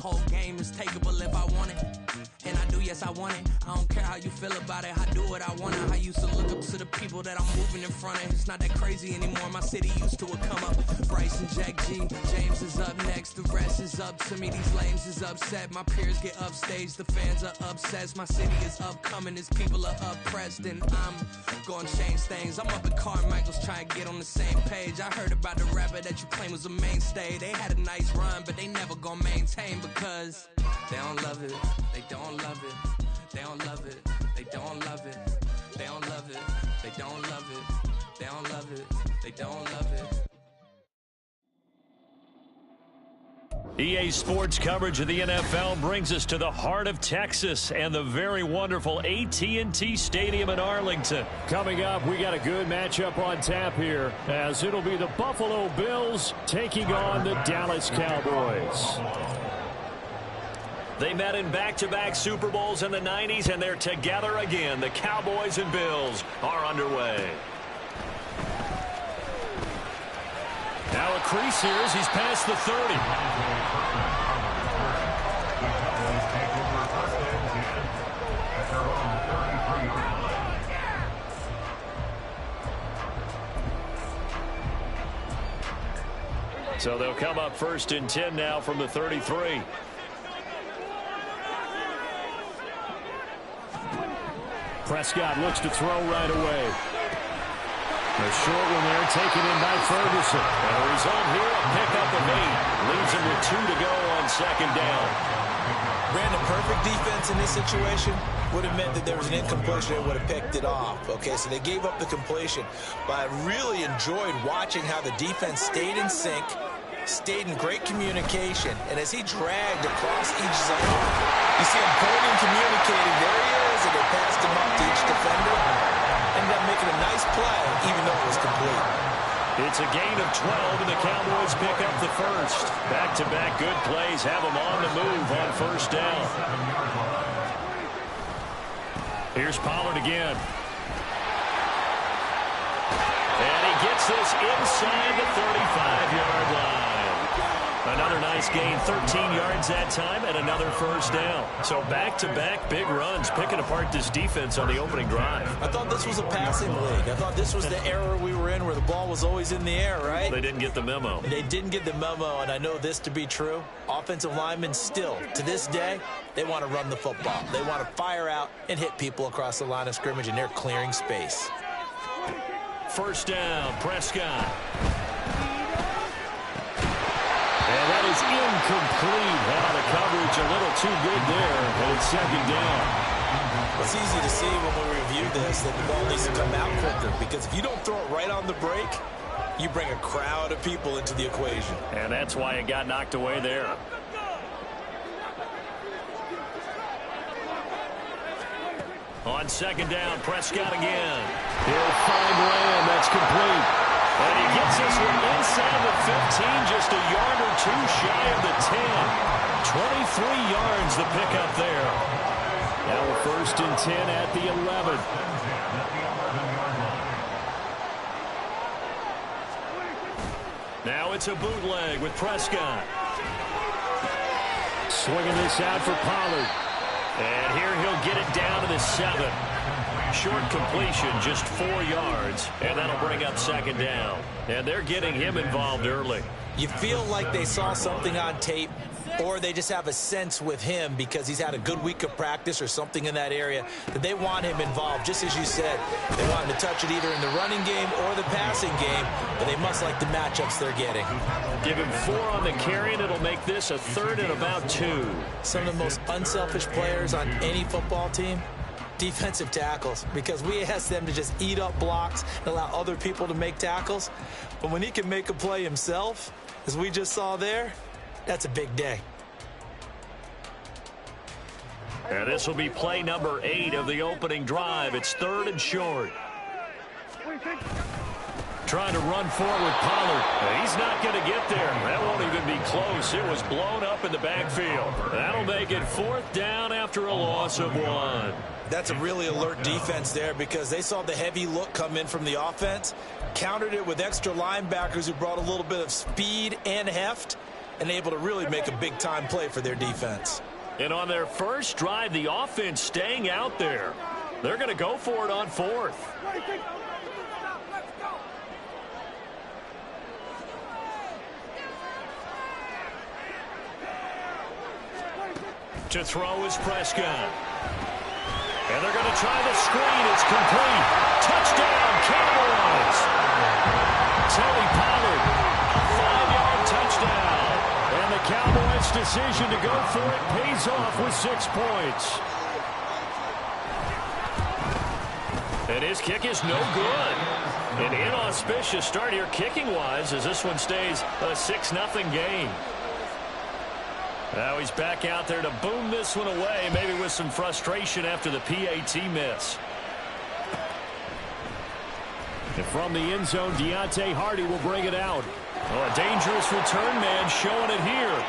Whole game is takeable if I want it. And I do, yes, I want it. I don't care how you feel about it. I do what I want to. I used to look up to the people that I'm moving in front of. It's not that crazy anymore. My city used to it come up. Bryce and Jack G. James is up next. The rest is up to me. These lames is upset. My peers get upstaged. The fans are obsessed. My city is upcoming. These people are oppressed. And I'm going to change things. I'm up at Carmichael's trying to get on the same page. I heard about the rapper that you claim was a mainstay. They had a nice run, but they never gonna maintain because they don't love it. They don't love it. They don't love it. They don't love it. They don't love it. They don't love it. They don't love it. They don't love it. EA Sports coverage of the NFL brings us to the heart of Texas and the very wonderful AT&T Stadium in Arlington. Coming up, we got a good matchup on tap here, as it'll be the Buffalo Bills taking on the Dallas Cowboys. They met in back-to-back Super Bowls in the 90s, and they're together again. The Cowboys and Bills are underway. Now a crease here as he's past the 30. So they'll come up 1st and 10 now from the 33. Prescott looks to throw right away. A short one there, taken in by Ferguson. And the result here, a pickup of 8. Leaves him with 2 to go on 2nd down. Brandon, perfect defense in this situation would have meant that there was an incompletion and would have picked it off. Okay, so they gave up the completion. But I really enjoyed watching how the defense stayed in sync, stayed in great communication, and as he dragged across each zone, you see him pointing and communicating. There he is, and they passed him up to each defender. Ended up making a nice play, even though it was complete. It's a gain of 12, and the Cowboys pick up the first. Back-to-back good plays have them on the move on 1st down. Here's Pollard again. And he gets this inside the 35-yard line. Another nice gain, 13 yards that time, and another 1st down. So back-to-back big runs, picking apart this defense on the opening drive. I thought this was a passing league. I thought this was the era we were in where the ball was always in the air, right? They didn't get the memo. They didn't get the memo, and I know this to be true. Offensive linemen still, to this day, they want to run the football. They want to fire out and hit people across the line of scrimmage, and they're clearing space. 1st down, Prescott. And that is incomplete. The coverage a little too good there, and it's 2nd down. It's easy to see when we review this that the ball needs to come out quicker, because if you don't throw it right on the break, you bring a crowd of people into the equation. And that's why it got knocked away there. On 2nd down, Prescott again. He'll find Lamb. That's complete. And he gets this one inside the 15, just a yard or 2 shy of the 10. 23 yards the pickup there. Now a 1st and 10 at the 11. Now it's a bootleg with Prescott. Swinging this out for Pollard. And here he'll get it down to the 7. Short completion, just 4 yards, and that'll bring up 2nd down. And they're getting him involved early. You feel like they saw something on tape, or they just have a sense with him because he's had a good week of practice or something in that area that they want him involved. Just as you said, they want him to touch it either in the running game or the passing game, but they must like the matchups they're getting. Give him 4 on the carry, and it'll make this a 3rd and about 2. Some of the most unselfish players on any football team, defensive tackles, because we ask them to just eat up blocks and allow other people to make tackles. But when he can make a play himself, as we just saw there, that's a big day. And this will be play number 8 of the opening drive. It's 3rd and short. Trying to run forward, Pollard. He's not going to get there. That won't even be close. It was blown up in the backfield. That'll make it 4th down after a loss of 1. That's a really alert defense there because they saw the heavy look come in from the offense, countered it with extra linebackers who brought a little bit of speed and heft, and able to really make a big-time play for their defense. And on their first drive, the offense staying out there. They're going to go for it on fourth. To throw is Prescott. And they're going to try the screen. It's complete. Touchdown, Cowboys. Tony Pollard, a 5-yard touchdown. And the Cowboys' decision to go for it pays off with 6 points. And his kick is no good. An inauspicious start here kicking-wise as this one stays a 6-0 game. Now he's back out there to boom this one away, maybe with some frustration after the PAT miss. And from the end zone, Deontay Hardy will bring it out. Oh, a dangerous return man showing it here.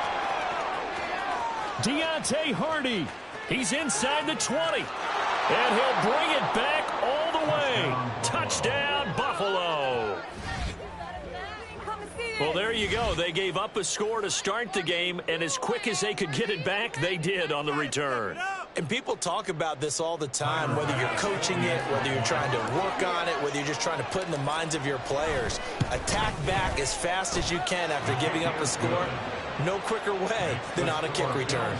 Deontay Hardy. He's inside the 20. And he'll bring it back all the way. Touchdown, Buffalo. Well, there you go. They gave up a score to start the game, and as quick as they could get it back, they did on the return. And people talk about this all the time, whether you're coaching it, whether you're trying to work on it, whether you're just trying to put in the minds of your players. Attack back as fast as you can after giving up a score. No quicker way than on a kick return.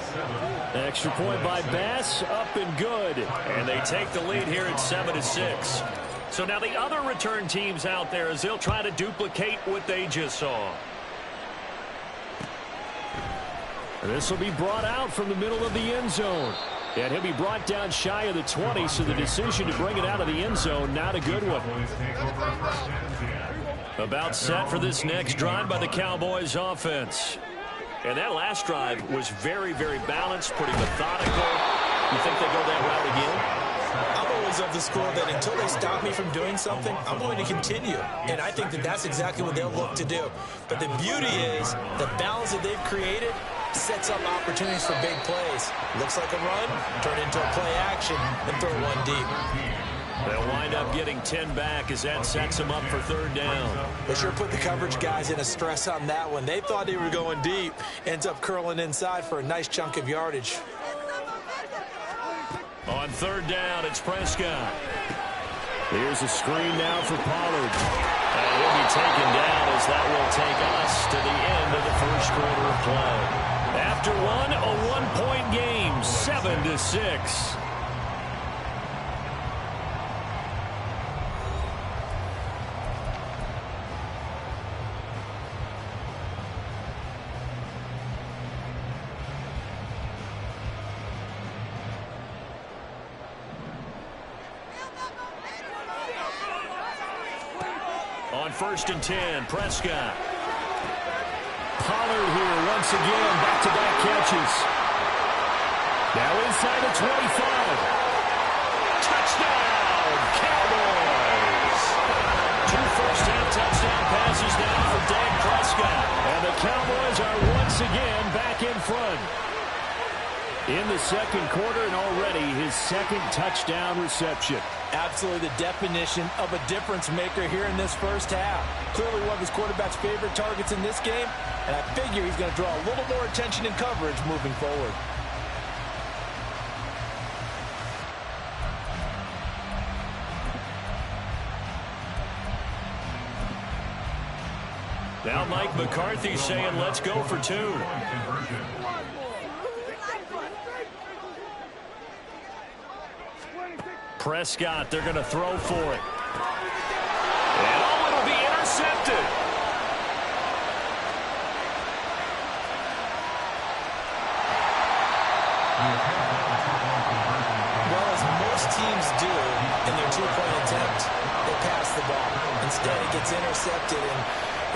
Extra point by Bass, up and good. And they take the lead here at 7-6. So now the other return teams out there as they'll try to duplicate what they just saw. This will be brought out from the middle of the end zone. And he'll be brought down shy of the 20, so the decision to bring it out of the end zone, not a good one. About set for this next drive by the Cowboys offense. And that last drive was very, very balanced, pretty methodical. You think they go that route again? I'm always of the school that until they stop me from doing something, I'm going to continue. And I think that that's exactly what they'll look to do. But the beauty is the balance that they've created sets up opportunities for big plays. Looks like a run, turn into a play action, and throw one deep. They'll wind up getting 10 back as that sets them up for third down. They sure put the coverage guys in a stress on that one. They thought they were going deep. Ends up curling inside for a nice chunk of yardage. On third down, it's Prescott. Here's a screen now for Pollard. And he'll be taken down as that will take us to the end of the first quarter of play. After one, a one-point game, 7-6. On 1st and 10, Prescott. Pollard here once again, back-to-back catches. Now inside the 25. Touchdown, Cowboys! 2 first-half touchdown passes now for Dak Prescott. And the Cowboys are once again back in front. In the second quarter, and already his second touchdown reception. Absolutely the definition of a difference maker here in this first half. Clearly one of his quarterback's favorite targets in this game, and I figure he's going to draw a little more attention and coverage moving forward. Now Mike McCarthy saying, let's go for 2. Prescott, they're going to throw for it. And oh, it'll be intercepted. Well, as most teams do in their two-point attempt, they pass the ball. Instead, it gets intercepted. And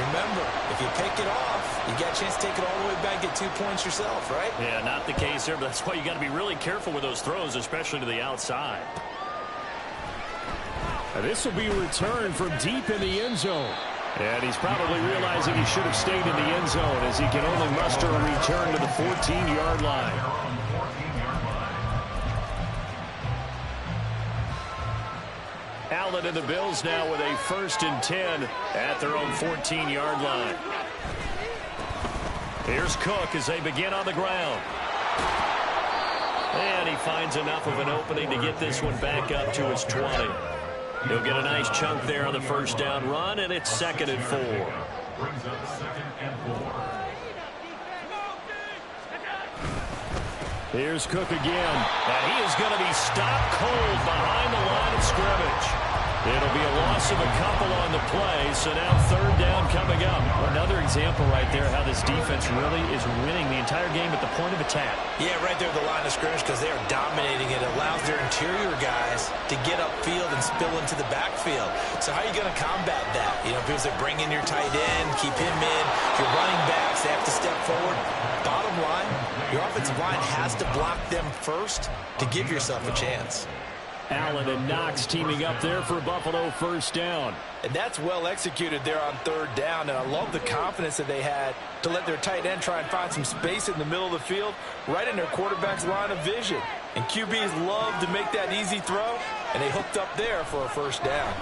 remember, if you pick it off, you got a chance to take it all the way back, get 2 points yourself, right? Yeah, not the case here, but that's why you got to be really careful with those throws, especially to the outside. This will be returned from deep in the end zone. And he's probably realizing he should have stayed in the end zone as he can only muster a return to the 14-yard line. Allen and the Bills now with a 1st and 10 at their own 14-yard line. Here's Cook as they begin on the ground. And he finds enough of an opening to get this one back up to his 20. He'll get a nice chunk there on the first down run, and it's 2nd and 4. Brings up 2nd and 4. Here's Cook again. And he is going to be stopped cold behind the line of scrimmage. It'll be a loss of a couple on the play, so now 3rd down coming up. Another example right there how this defense really is winning the entire game at the point of attack. Yeah, right there at the line of scrimmage because they are dominating it. It allows their interior guys to get upfield and spill into the backfield. So how are you going to combat that? You know, people say bring in your tight end, keep him in. Your running backs, they have to step forward. Bottom line, your offensive line has to block them first to give yourself a chance. Allen and Knox teaming up there for Buffalo 1st down. And that's well executed there on 3rd down. And I love the confidence that they had to let their tight end try and find some space in the middle of the field, right in their quarterback's line of vision. And QBs love to make that easy throw, and they hooked up there for a 1st down.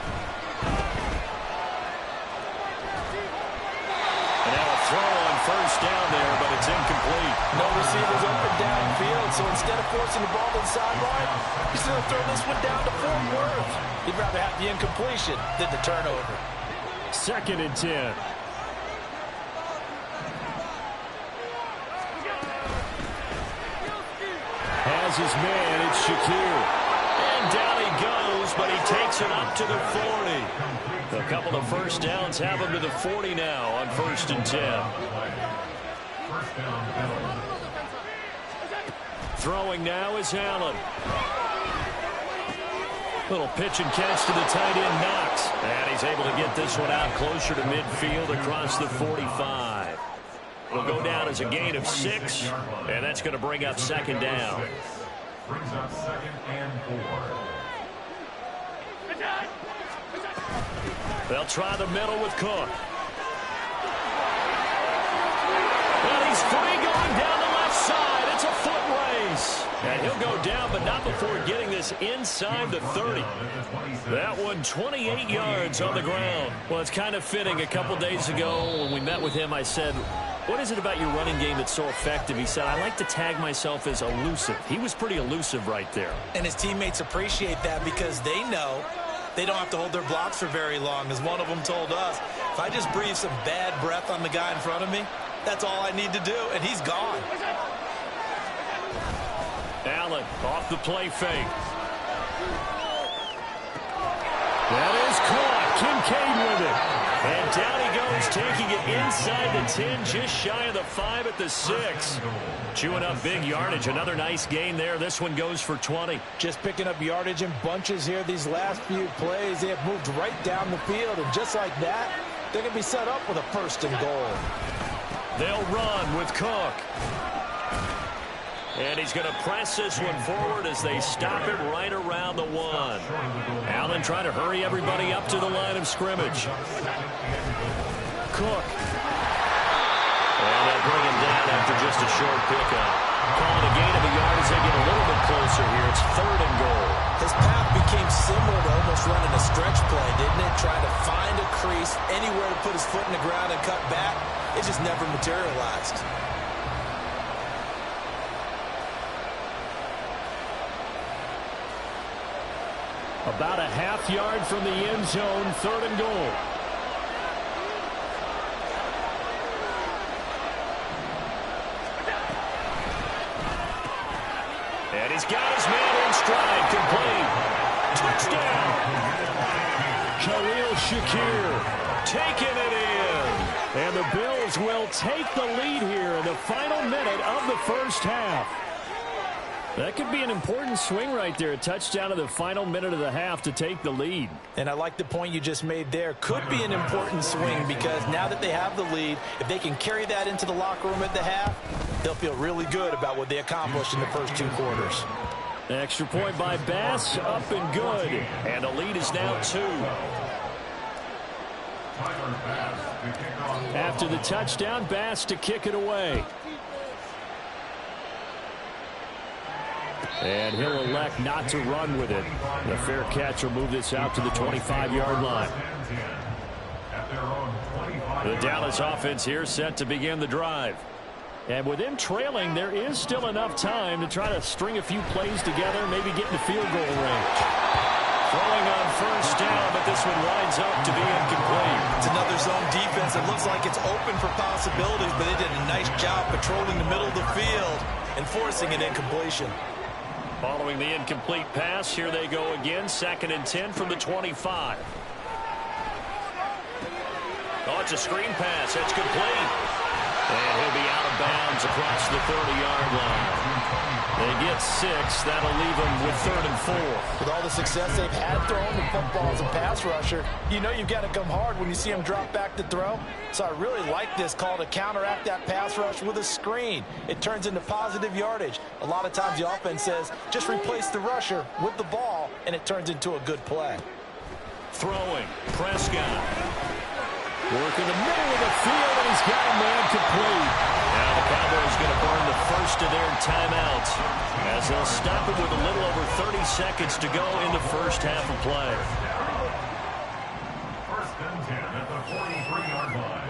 And now a throw on 1st down there, but it's incomplete. No receivers up and downfield, so instead of forcing the ball to the sideline, he's going to throw this one down to Fort Worth. He'd rather have the incompletion than the turnover. 2nd and 10. Has his man, it's Shakir. And down he goes, but he takes it up to the 40. A couple of 1st downs have him to the 40 now on 1st and 10. Throwing now is Allen. Little pitch and catch to the tight end, Knox. And he's able to get this one out closer to midfield across the 45. It'll go down as a gain of 6, and that's going to bring up 2nd down. Brings up 2nd and 4. They'll try the middle with Cook. And he's free going down the left side. It's a foot race. And he'll go down, but not before getting this inside the 30. That one 28 yards on the ground. Well, it's kind of fitting. A couple days ago when we met with him, I said, what is it about your running game that's so effective? He said, I like to tag myself as elusive. He was pretty elusive right there. And his teammates appreciate that because they know they don't have to hold their blocks for very long. As one of them told us, if I just breathe some bad breath on the guy in front of me, that's all I need to do, and he's gone. Allen off the play fake. That is caught. Kincaid with it. And down he goes, taking it inside the 10, just shy of the 5 at the 6. Chewing up big yardage. Another nice gain there. This one goes for 20. Just picking up yardage in bunches here. These last few plays, they have moved right down the field. And just like that, they're going to be set up with a 1st and goal. They'll run with Cook. And he's going to press this one forward as they stop it right around the 1. Allen trying to hurry everybody up to the line of scrimmage. Cook. And they'll bring him down after just a short pickup. Calling a gain of a yard as they get a little bit closer here. It's 3rd and goal. His path became similar to almost running a stretch play, didn't it? Trying to find a crease, anywhere to put his foot in the ground and cut back. It just never materialized. About a half yard from the end zone, 3rd and goal. And he's got his man in stride, complete. Touchdown. Khalil Shakir Taking it in. And the Bills will take the lead here in the final minute of the 1st half. That could be an important swing right there. A touchdown in the final minute of the half to take the lead. And I like the point you just made there. Could be an important swing because now that they have the lead, if they can carry that into the locker room at the half, they'll feel really good about what they accomplished in the first 2 quarters. Extra point by Bass, up and good. And the lead is now 2. After the touchdown, Bass to kick it away. And he'll elect not to run with it. The fair catch will move this out to the 25-yard line. The Dallas offense here set to begin the drive. And with them trailing, there is still enough time to try to string a few plays together, maybe get in the field goal range. Throwing on first down, but this one winds up to be incomplete. It's another zone defense. It looks like it's open for possibilities, but they did a nice job patrolling the middle of the field and forcing an incompletion. Following the incomplete pass, here they go again. 2nd and 10 from the 25. Oh, it's a screen pass. That's complete. And he'll be out of bounds across the 30-yard line. They get 6. That'll leave them with 3rd and 4. With all the success they've had throwing the football as a pass rusher, you know you've got to come hard when you see them drop back to throw. So I really like this call to counteract that pass rush with a screen. It turns into positive yardage. A lot of times the offense says, just replace the rusher with the ball, and it turns into a good play. Throwing, Prescott. Working the middle of the field, and he's got a man complete. Now the Cowboys going to burn the first of their timeouts as they'll stop it with a little over 30 seconds to go in the first half of play. 1st and 10 at the 43-yard line.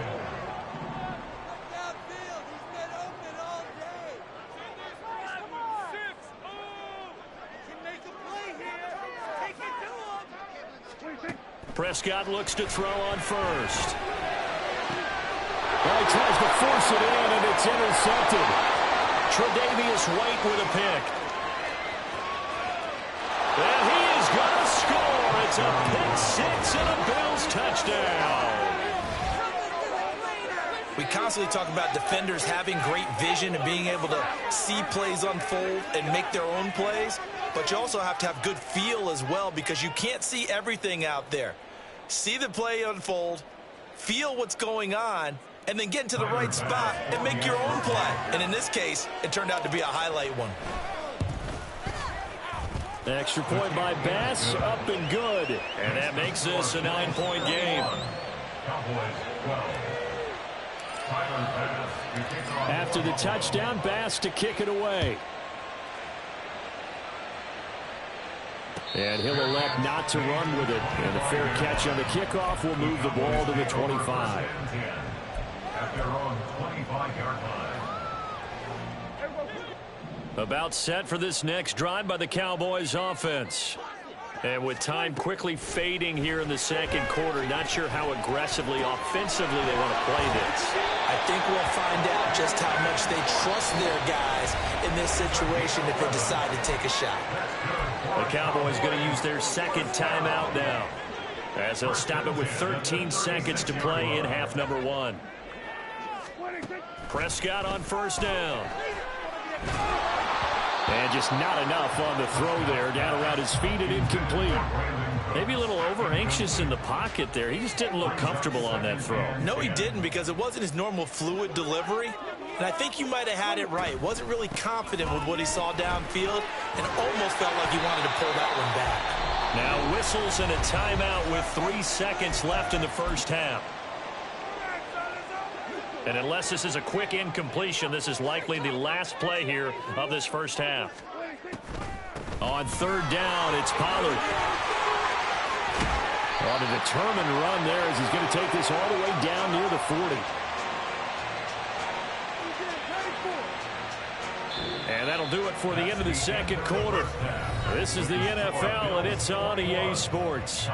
Prescott looks to throw on first. Well, he tries to force it in, and it's intercepted. Tre'Davious White with a pick. And he is going to score. It's a pick 6 and a Bills touchdown. We constantly talk about defenders having great vision and being able to see plays unfold and make their own plays. But you also have to have good feel as well, because you can't see everything out there. See the play unfold, feel what's going on, and then get into the right spot and make your own play. And in this case, it turned out to be a highlight one. The extra point by Bass, up and good. And that makes this a 9-point game. After the touchdown, Bass to kick it away. And he'll elect not to run with it. And a fair catch on the kickoff will move the ball to the 25. At their own 25-yard line. About set for this next drive by the Cowboys offense. And with time quickly fading here in the second quarter, not sure how aggressively, offensively they want to play this. I think we'll find out just how much they trust their guys in this situation if they decide to take a shot. The Cowboys going to use their second timeout now, as they'll stop it with 13 seconds to play in half number 1. Prescott on first down. And just not enough on the throw there. Down around his feet and incomplete. Maybe a little over-anxious in the pocket there. He just didn't look comfortable on that throw. No, he didn't, because it wasn't his normal fluid delivery. And I think you might have had it right. Wasn't really confident with what he saw downfield and almost felt like he wanted to pull that one back. Now whistles and a timeout with 3 seconds left in the first half. And unless this is a quick incompletion, this is likely the last play here of this first half. On third down, it's Pollard. On a determined run there as he's going to take this all the way down near the 40. And that'll do it for the end of the second quarter. This is the NFL, and it's on EA Sports.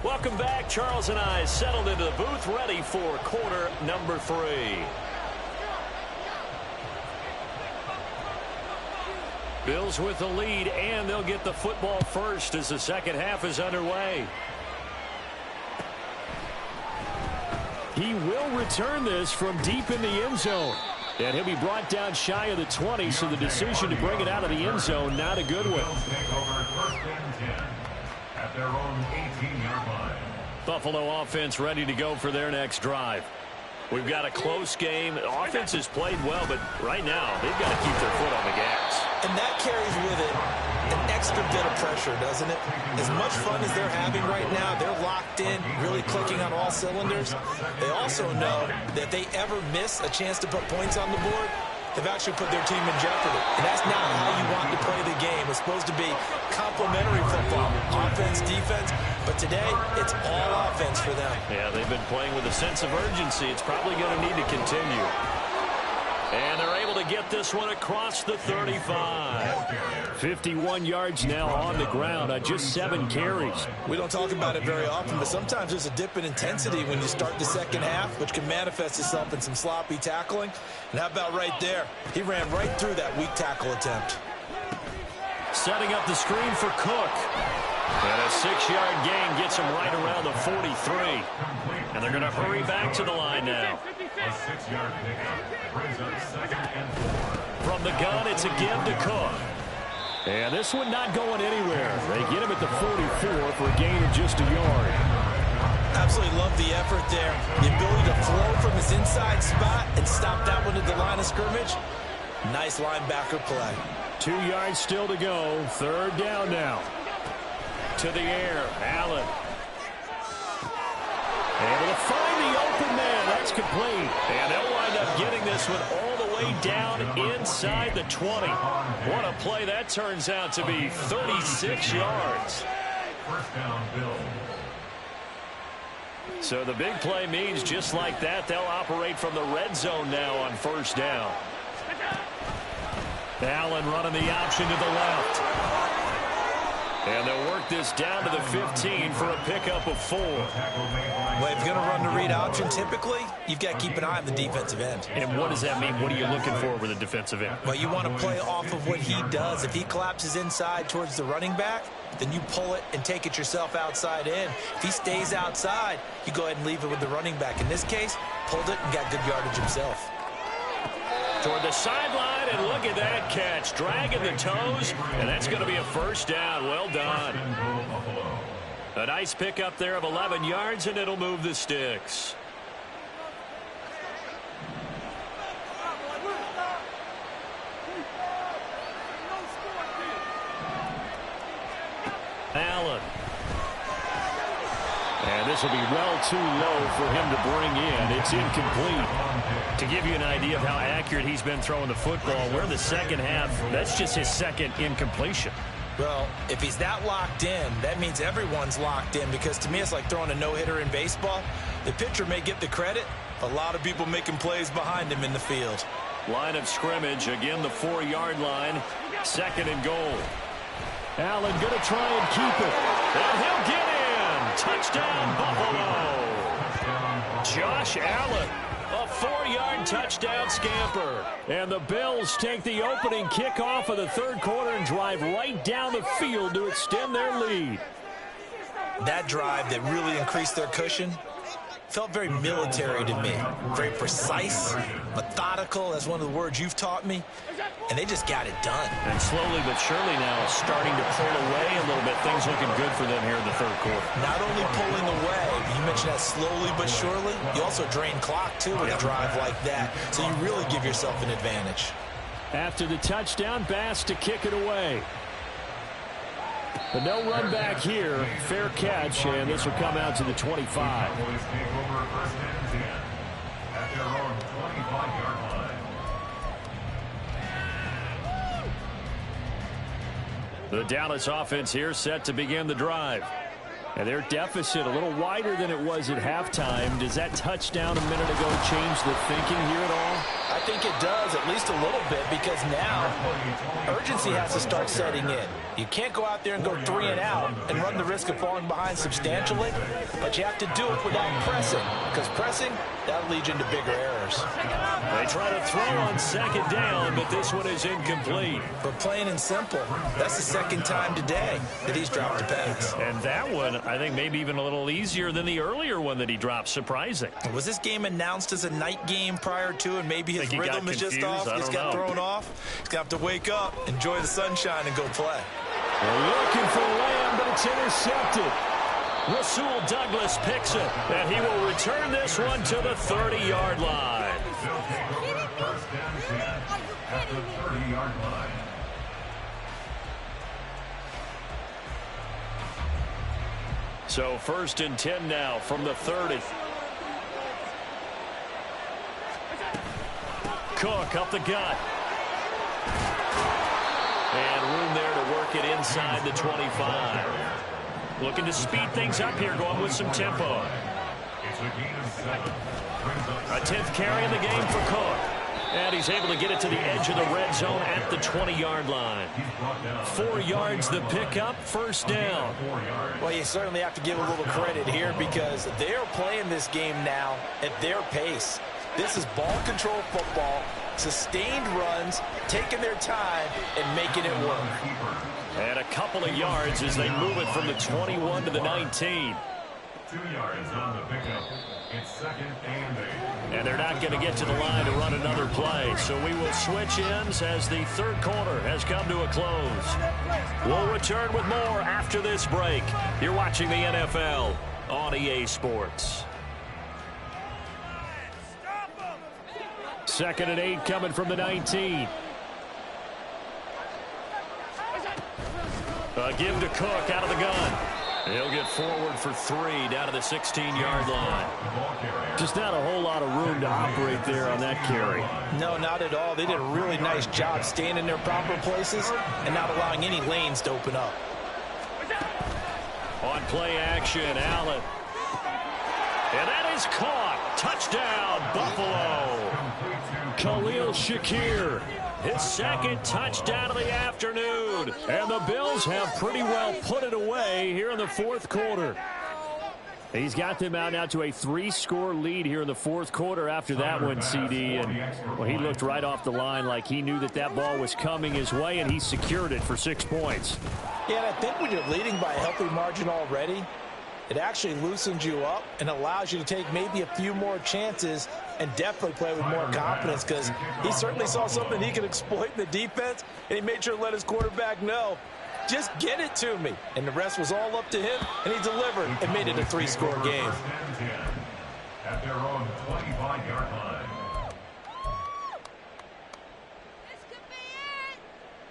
Welcome back. Charles and I settled into the booth, ready for quarter number 3. Bills with the lead, and they'll get the football first as the second half is underway. He will return this from deep in the end zone. And he'll be brought down shy of the 20, so the decision to bring it out of the end zone, not a good one. At their own 18-yard line. Buffalo offense ready to go for their next drive. We've got a close game. Offense has played well, but right now they've got to keep their foot on the gas. And that carries with it an extra bit of pressure, doesn't it? As much fun as they're having right now, they're locked in, really clicking on all cylinders. They also know that if they ever miss a chance to put points on the board, they've actually put their team in jeopardy. And that's not how you want to play the game. It's supposed to be complementary football, offense, defense. But today, it's all offense for them. Yeah, they've been playing with a sense of urgency. It's probably going to need to continue. And they're able to get this one across the 35. 51 yards now on the ground on just 7 carries. We don't talk about it very often, but sometimes there's a dip in intensity when you start the second half, which can manifest itself in some sloppy tackling. And how about right there? He ran right through that weak tackle attempt. Setting up the screen for Cook. And a 6-yard gain gets him right around the 43. And they're going to hurry back to the line now. A 6-yard pickup brings up 2nd and 4. From the gun, it's a give to Cook. And this one not going anywhere. They get him at the 44 for a gain of just a yard. Absolutely love the effort there. The ability to flow from his inside spot and stop that one at the line of scrimmage. Nice linebacker play. 2 yards still to go. 3rd down now. To the air, Allen. Able to find the open man. That's complete. And they'll wind up getting this one all the way down inside the 20. What a play that turns out to be. 36 yards. First down, Bill. So the big play means just like that, they'll operate from the red zone now on 1st down. Allen running the option to the left. And they'll work this down to the 15 for a pickup of 4. Well, if you're going to run the read option, typically, you've got to keep an eye on the defensive end. And what does that mean? What are you looking for with a defensive end? Well, you want to play off of what he does. If he collapses inside towards the running back, then you pull it and take it yourself outside in. If he stays outside, you go ahead and leave it with the running back. In this case, pulled it and got good yardage himself. Toward the sideline, and look at that catch. Dragging the toes, and that's going to be a 1st down. Well done. A nice pickup there of 11 yards, and it'll move the sticks. Allen. And this will be well too low for him to bring in. It's incomplete. To give you an idea of how accurate he's been throwing the football, we're in the second half. That's just his 2nd incompletion. Well, if he's that locked in, that means everyone's locked in, because to me it's like throwing a no-hitter in baseball. The pitcher may get the credit. A lot of people making plays behind him in the field. Line of scrimmage, again the 4-yard line. 2nd and goal. Allen going to try and keep it. And he'll get in. Touchdown, Buffalo. Josh Allen. A 4-yard touchdown scamper. And the Bills take the opening kickoff of the 3rd quarter and drive right down the field to extend their lead. That drive that really increased their cushion felt very military to me. Very precise, methodical. That's one of the words you've taught me. And they just got it done. And slowly but surely now starting to pull away a little bit. Things looking good for them here in the 3rd quarter. Not only pulling away, you mentioned that slowly but surely, you also drain clock too with a drive like that. So you really give yourself an advantage. After the touchdown, Bass to kick it away. But no run back here. Fair catch, and this will come out to the 25. The Dallas offense here set to begin the drive. And their deficit a little wider than it was at halftime. Does that touchdown a minute ago change the thinking here at all? I think it does, at least a little bit, because now urgency has to start setting in. You can't go out there and go 3 and out and run the risk of falling behind substantially, but you have to do it without pressing, because pressing, that'll lead you into bigger errors. They try to throw on 2nd down, but this one is incomplete. But plain and simple, that's the 2nd time today that he's dropped a pass. And that one, I think maybe even a little easier than the earlier one that he dropped. Surprising. Was this game announced as a night game prior to, and maybe his rhythm is just off? He's got thrown off. He's got to wake up, enjoy the sunshine, and go play. They're looking for Lamb, but it's intercepted. Rasul Douglas picks it, and he will return this one to the 30-yard line. They'll take over first and 10 at the 30-yard line. So first and 10 now from the 30. Cook up the gut. And room there to work it inside the 25. Looking to speed things up here, going with some tempo. It's a gain of 7. A 10th carry in the game for Cook. And he's able to get it to the edge of the red zone at the 20-yard line. 4 yards the pickup, first down. Well, you certainly have to give a little credit here because they're playing this game now at their pace. This is ball control football, sustained runs, taking their time, and making it work. And a couple of yards as they move it from the 21 to the 19. 2 yards on the pickup. It's second and 8. And they're not going to get to the line to run another play. So we will switch ends as the third quarter has come to a close. We'll return with more after this break. You're watching the NFL on EA Sports. Second and 8 coming from the 19. A give to Cook out of the gun. He'll get forward for 3 down to the 16-yard line. Just not a whole lot of room to operate there on that carry. No, not at all. They did a really nice job staying in their proper places and not allowing any lanes to open up. On play action, Allen. And that is caught. Touchdown, Buffalo. Khalil Shakir. His second touchdown of the afternoon. And the Bills have pretty well put it away here in the fourth quarter. He's got them out now to a 3-score lead here in the fourth quarter after that one, CD. And well, he looked right off the line like he knew that that ball was coming his way, and he secured it for 6 points. Yeah, and I think when you're leading by a healthy margin already, it actually loosens you up and allows you to take maybe a few more chances and definitely play with more confidence because he certainly saw something he could exploit in the defense, and he made sure to let his quarterback know, just get it to me. And the rest was all up to him, and he delivered and made it a 3-score game. At their own 25-yard line.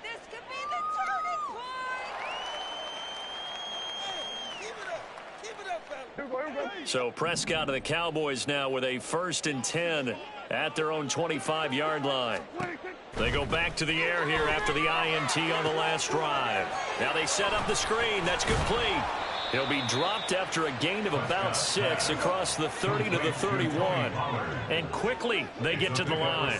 This could be the turning point. So Prescott and the Cowboys now with a first and 10 at their own 25-yard line. They go back to the air here after the INT on the last drive. Now they set up the screen. That's complete. He'll be dropped after a gain of about 6 across the 30 to the 31. And quickly they get to the line.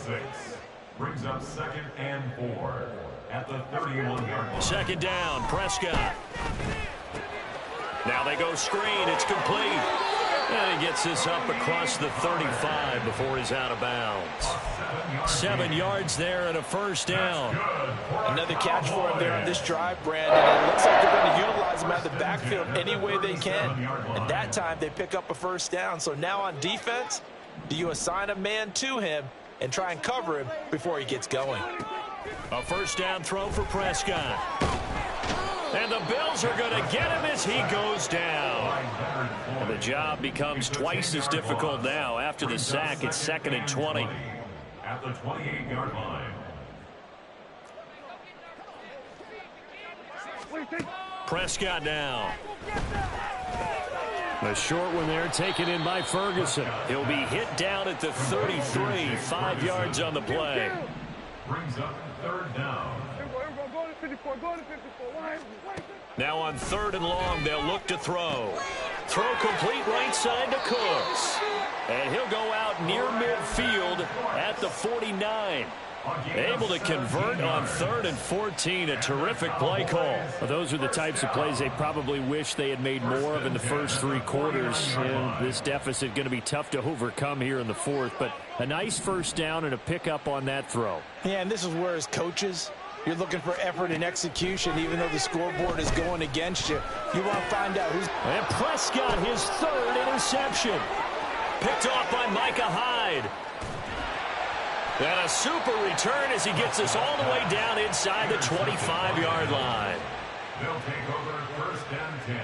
Brings up second and 4 at the 31-yard line. Second down, Prescott. Now they go screen. It's complete. And he gets this up across the 35 before he's out of bounds. 7 yards there and a first down. Another catch for him there on this drive, Brandon. It looks like they're going to utilize him out of the backfield any way they can. And that time they pick up a first down. So now on defense, do you assign a man to him and try and cover him before he gets going? A first down throw for Prescott. And the Bills are going to get him as he goes down. And the job becomes twice as difficult now. After the sack, it's second and 20. At the 28-yard line. Prescott now. The short one there taken in by Ferguson. He'll be hit down at the 33, 5 yards on the play. Brings up third down. Now on third and long, they'll look to throw. Throw complete right side to Cooks. And he'll go out near midfield at the 49. Able to convert on 3rd and 14. A terrific play call. Well, those are the types of plays they probably wish they had made more of in the first 3 quarters. And this deficit going to be tough to overcome here in the fourth. But a nice first down and a pickup on that throw. Yeah, and this is where as coaches, you're looking for effort and execution, even though the scoreboard is going against you. You want to find out who's... And Prescott, his 3rd interception. Picked off by Micah Hyde. And a super return as he gets us all the way down inside the 25-yard line. They'll take over first and 10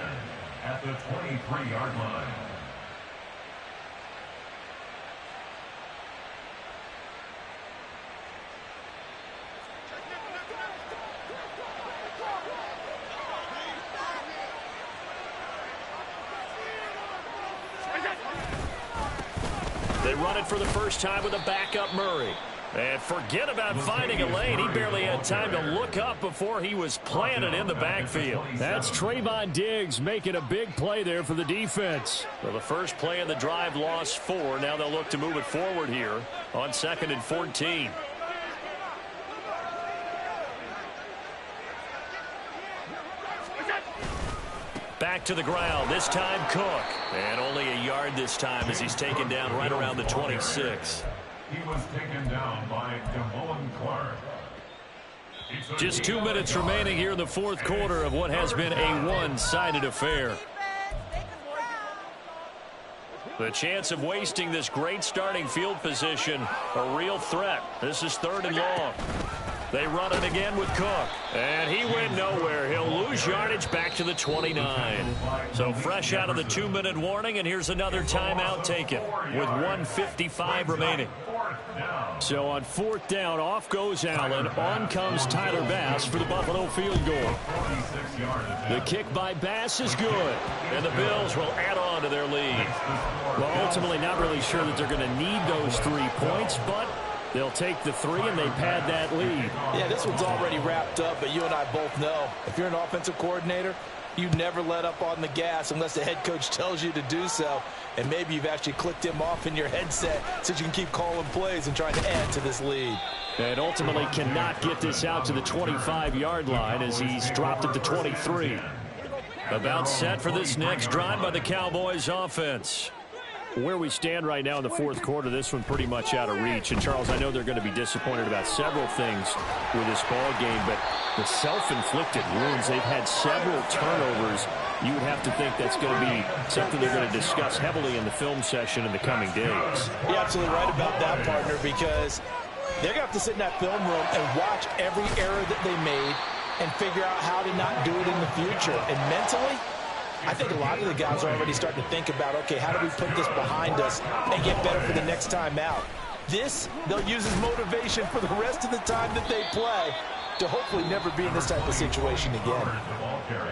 at the 23-yard line. They run it for the first time with a backup Murray. And forget about finding a lane. He barely had time to look up before he was planted in the backfield. That's Trayvon Diggs making a big play there for the defense. Well, the first play of the drive lost 4. Now they'll look to move it forward here on 2nd and 14. Back to the ground, this time Cook. And only a yard this time as he's taken down right around the 26. He was taken down by Devon Clark. Just 2 minutes remaining here in the fourth quarter of what has been a one-sided affair. The chance of wasting this great starting field position, a real threat. This is 3rd and long. They run it again with Cook. And he went nowhere. He'll lose yardage back to the 29. So fresh out of the 2-minute warning, and here's another timeout taken with 1:55 remaining. So on 4th down, off goes Allen. On comes Tyler Bass for the Buffalo field goal. The kick by Bass is good. And the Bills will add on to their lead. Well, ultimately not really sure that they're going to need those 3 points, but they'll take the 3 and they pad that lead. Yeah, this one's already wrapped up, but you and I both know if you're an offensive coordinator, you never let up on the gas unless the head coach tells you to do so. And maybe you've actually clicked him off in your headset so you can keep calling plays and trying to add to this lead. And ultimately cannot get this out to the 25-yard line as he's dropped at the 23. About set for this next drive by the Cowboys offense. Where we stand right now in the fourth quarter, this one pretty much out of reach. And, Charles, I know they're going to be disappointed about several things with this ball game, but the self-inflicted wounds, they've had several turnovers. You would have to think that's going to be something they're going to discuss heavily in the film session in the coming days. You're absolutely right about that, partner, because they're going to have to sit in that film room and watch every error that they made and figure out how to not do it in the future. And mentally, I think a lot of the guys are already starting to think about, okay, how do we put this behind us and get better for the next time out? This, they'll use as motivation for the rest of the time that they play to hopefully never be in this type of situation again.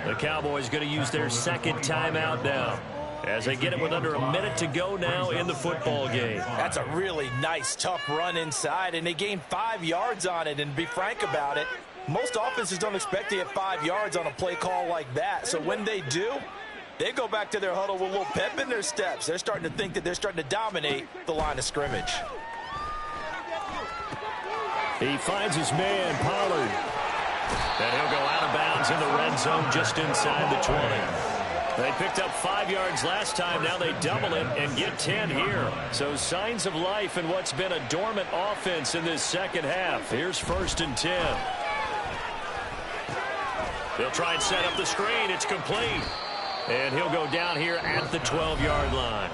The Cowboys going to use their second timeout now as they get it with under a minute to go now in the football game. That's a really nice, tough run inside, and they gained 5 yards on it. And to be frank about it, most offenses don't expect to get 5 yards on a play call like that. So when they do, they go back to their huddle with a little pep in their steps. They're starting to think that they're starting to dominate the line of scrimmage. He finds his man, Pollard. And he'll go out of bounds in the red zone just inside the 20. They picked up 5 yards last time. Now they double it and get 10 here. So signs of life in what's been a dormant offense in this second half. Here's 1st and 10. They'll try and set up the screen. It's complete. And he'll go down here at the 12-yard line.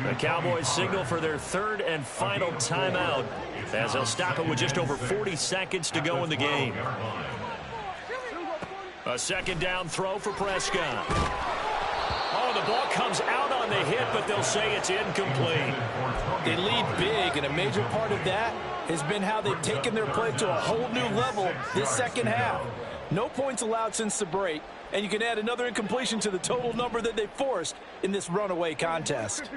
The Cowboys signal for their 3rd and final timeout as they'll stop it with just over 40 seconds to go in the game. A 2nd down throw for Prescott. Oh, the ball comes out on the hit, but they'll say it's incomplete. They lead big, and a major part of that has been how they've taken their play to a whole new level this second half. No points allowed since the break, and you can add another incompletion to the total number that they forced in this runaway contest.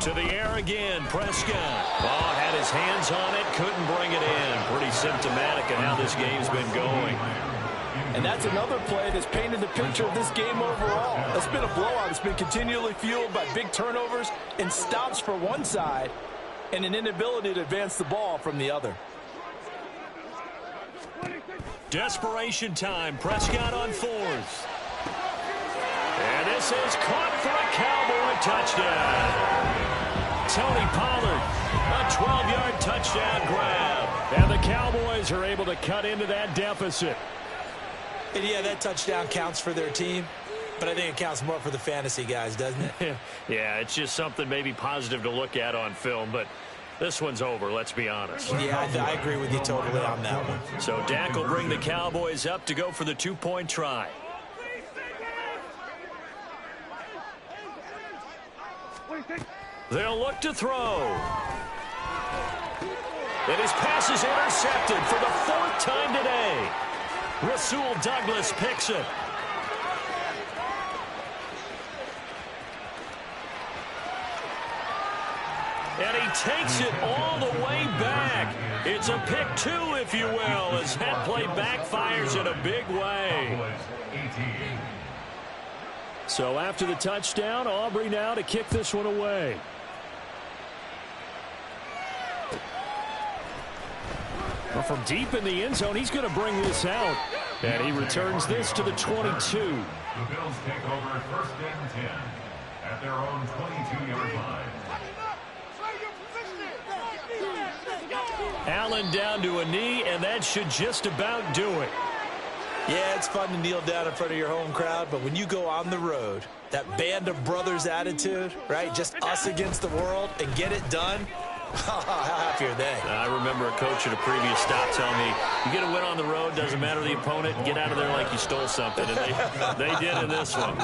To the air again, Prescott. Oh, had his hands on it, couldn't bring it in. Pretty symptomatic of how this game's been going. And that's another play that's painted the picture of this game overall. It's been a blowout. It's been continually fueled by big turnovers and stops for one side and an inability to advance the ball from the other. Desperation time. Prescott on 4th. And this is caught for a Cowboy touchdown. Tony Pollard, a 12-yard touchdown grab. And the Cowboys are able to cut into that deficit. And yeah, that touchdown counts for their team, but I think it counts more for the fantasy guys, doesn't it? Yeah, it's just something maybe positive to look at on film, but This one's over, let's be honest. Yeah, I agree with you totally on that one. So Dak will bring the Cowboys up to go for the two-point try. They'll look to throw. And his pass is intercepted for the 4th time today. Rasul Douglas picks it. And he takes it all the way back. It's a pick 2, if you will, as that play backfires in a big way. So after the touchdown, Aubrey now to kick this one away. Well, from deep in the end zone, he's going to bring this out. And he returns this to the 22. The Bills take over 1st and 10 at their own 22-yard line. Allen down to a knee, and that should just about do it. Yeah, it's fun to kneel down in front of your home crowd, but when you go on the road, that band of brothers attitude, right, just us against the world, and get it done, how happy are they? I remember a coach at a previous stop telling me, you get a win on the road, doesn't matter the opponent, get out of there like you stole something. And they did in this one.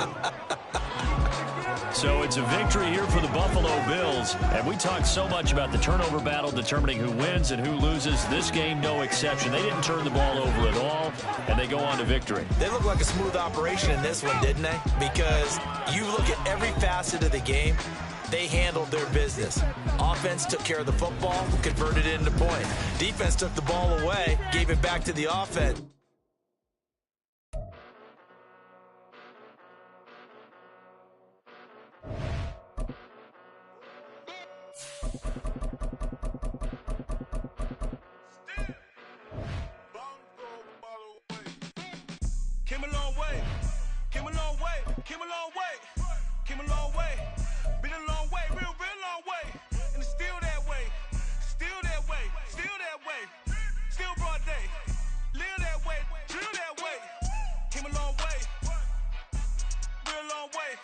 So it's a victory here for the Buffalo Bills. And we talked so much about the turnover battle determining who wins and who loses. This game, no exception. They didn't turn the ball over at all, and they go on to victory. They look like a smooth operation in this one, didn't they? Because you look at every facet of the game, they handled their business. Offense took care of the football, converted it into points. Defense took the ball away, gave it back to the offense. Came a long way, came a long way, came a long way, came a long way, been a long way, real long way, and it's still that way, still that way, still that way, still broad day, live that way, drill that way, came a long way, real long way.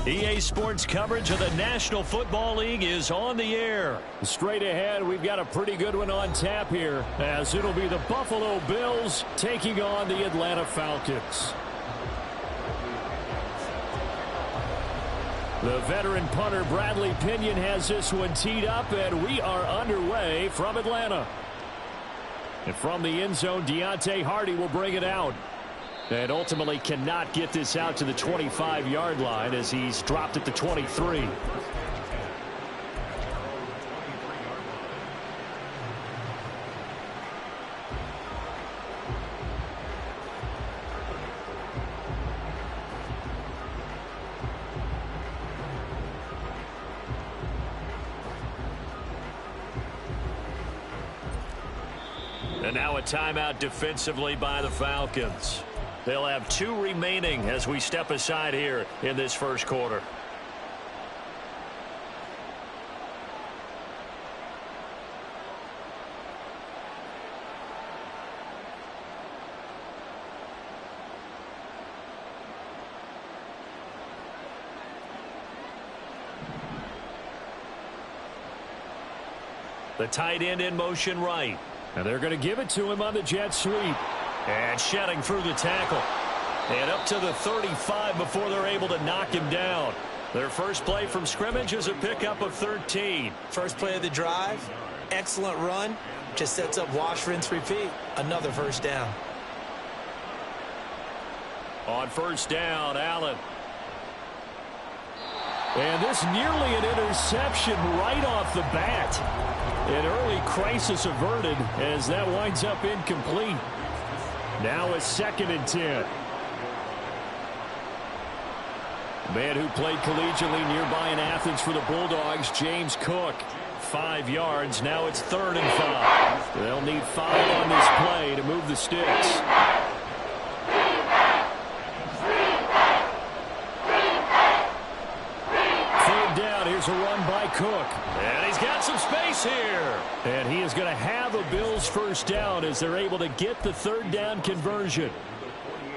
EA Sports coverage of the National Football League is on the air. Straight ahead, we've got a pretty good one on tap here, as it'll be the Buffalo Bills taking on the Atlanta Falcons. The veteran punter Bradley Pinion has this one teed up, and we are underway from Atlanta. And from the end zone, Deontay Hardy will bring it out. And ultimately cannot get this out to the 25-yard line as he's dropped at the 23. And now a timeout defensively by the Falcons. They'll have 2 remaining as we step aside here in this first quarter. The tight end in motion right. And they're going to give it to him on the jet sweep. And shedding through the tackle. And up to the 35 before they're able to knock him down. Their first play from scrimmage is a pickup of 13. First play of the drive, excellent run. Just sets up wash, rinse, repeat. Another first down. On first down, Allen. And this nearly an interception right off the bat. An early crisis averted as that winds up incomplete. Now a 2nd and 10. Man who played collegiately nearby in Athens for the Bulldogs, James Cook. 5 yards. Now it's 3rd and 5. They'll need 5 on this play to move the sticks. 3rd down. Here's a run by Cook. And he's got some space here. And he is going to have a Bills first down as they're able to get the 3rd down conversion.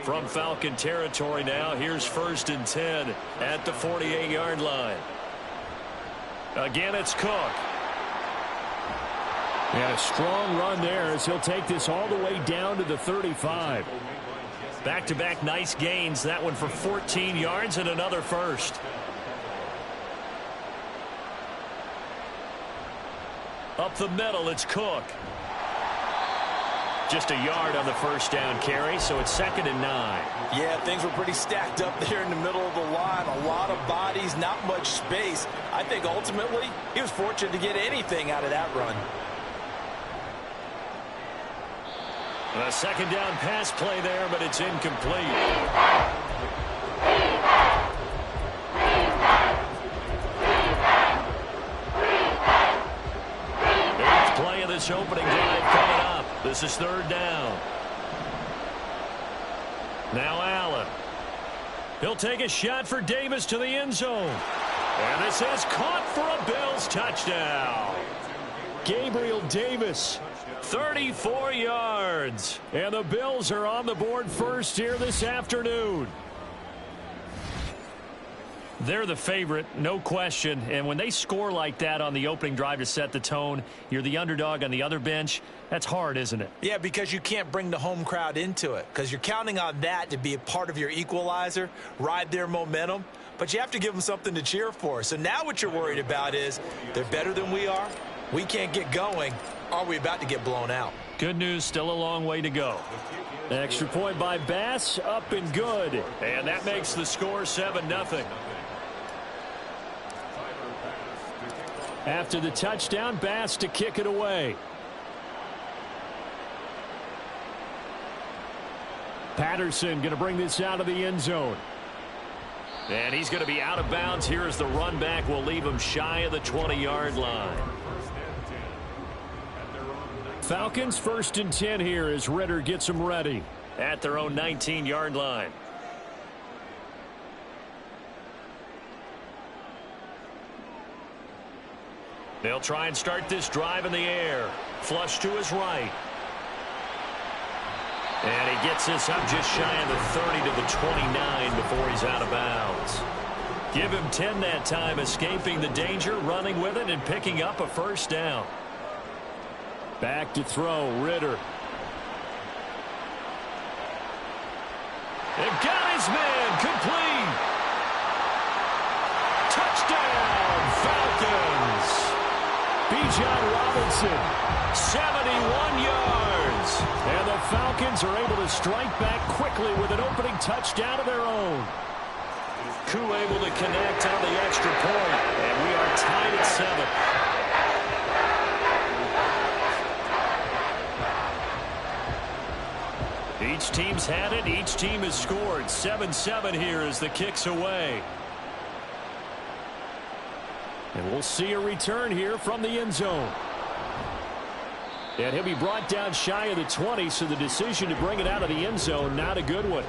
From Falcon territory now, here's 1st and 10 at the 48-yard line. Again, it's Cook. And a strong run there as he'll take this all the way down to the 35. Back-to-back nice gains. That one for 14 yards and another first. Up the middle, it's Cook. Just a yard on the first down carry, so it's 2nd and 9. Yeah, things were pretty stacked up there in the middle of the line. A lot of bodies, not much space. I think ultimately he was fortunate to get anything out of that run. A 2nd down pass play there, but it's incomplete. Eighth play of this opening drive coming up. This is 3rd down. Now Allen. He'll take a shot for Davis to the end zone. And this is caught for a Bills touchdown. Gabriel Davis, 34 yards. And the Bills are on the board first here this afternoon. They're the favorite, no question. And when they score like that on the opening drive to set the tone, you're the underdog on the other bench. That's hard, isn't it? Yeah, because you can't bring the home crowd into it, because you're counting on that to be a part of your equalizer, ride their momentum. But you have to give them something to cheer for. So now what you're worried about is they're better than we are. We can't get going. Are we about to get blown out? Good news, still a long way to go. Extra point by Bass, up and good. And that makes the score 7-0. After the touchdown, Bass to kick it away. Patterson going to bring this out of the end zone. And he's going to be out of bounds here as the run back will leave him shy of the 20-yard line. Falcons 1st and 10 here as Ritter gets them ready. At their own 19-yard line. They'll try and start this drive in the air. Flush to his right. And he gets this up just shy of the 30 to the 29 before he's out of bounds. Give him 10 that time, escaping the danger, running with it, and picking up a first down. Back to throw, Ritter. They've got his man, complete. Touchdown, Falcons. Bijan Robinson, 71 yards. And the Falcons are able to strike back quickly with an opening touchdown of their own. Koo able to connect on the extra point, and we are tied at 7. Each team's had it. Each team has scored. 7-7 here as the kick's away. And we'll see a return here from the end zone. And he'll be brought down shy of the 20, so the decision to bring it out of the end zone, not a good one.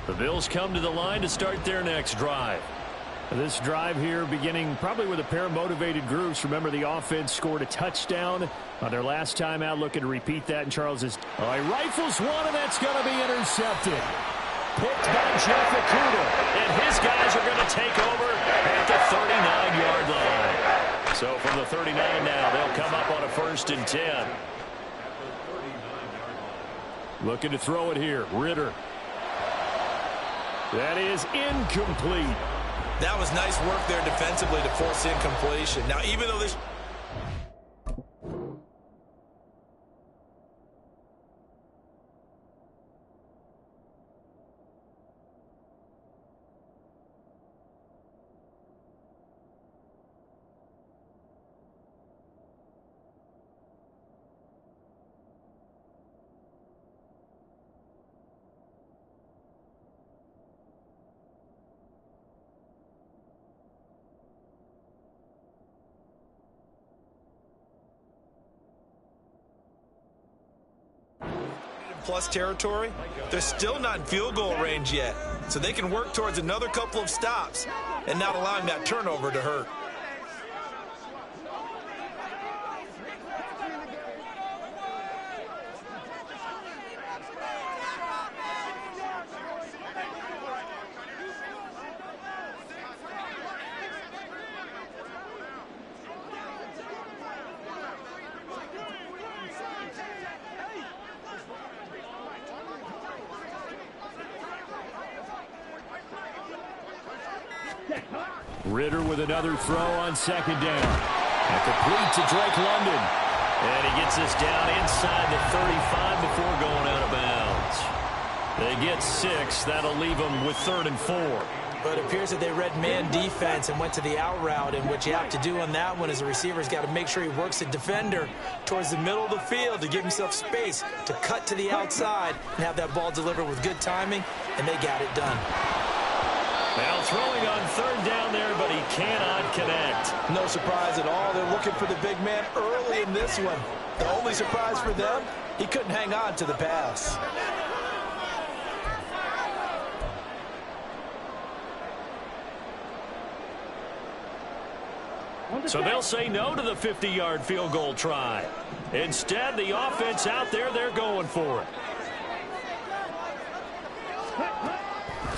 The Bills come to the line to start their next drive. This drive here beginning probably with a pair of motivated groups. Remember, the offense scored a touchdown on their last time out. Looking to repeat that, and Charles is he rifles one, and that's going to be intercepted. Picked by Jeff Okudah. And his guys are going to take over at the 39-yard line. So from the 39 now, they'll come up on a 1st and 10. Looking to throw it here, Ritter. That is incomplete. That was nice work there defensively to force incompletion. Now, even though this... plus territory, they're still not in field goal range yet. So they can work towards another couple of stops and not allowing that turnover to hurt. Ritter with another throw on second down. And complete to Drake London. And he gets this down inside the 35 before going out of bounds. They get 6. That'll leave them with 3rd and 4. But it appears that they read man defense and went to the out route. And what you have to do on that one is the receiver's got to make sure he works the defender towards the middle of the field to give himself space to cut to the outside and have that ball delivered with good timing. And they got it done. Now throwing on 3rd down there, but he cannot connect. No surprise at all. They're looking for the big man early in this one. The only surprise for them, he couldn't hang on to the pass. So they'll say no to the 50-yard field goal try. Instead, the offense out there, they're going for it.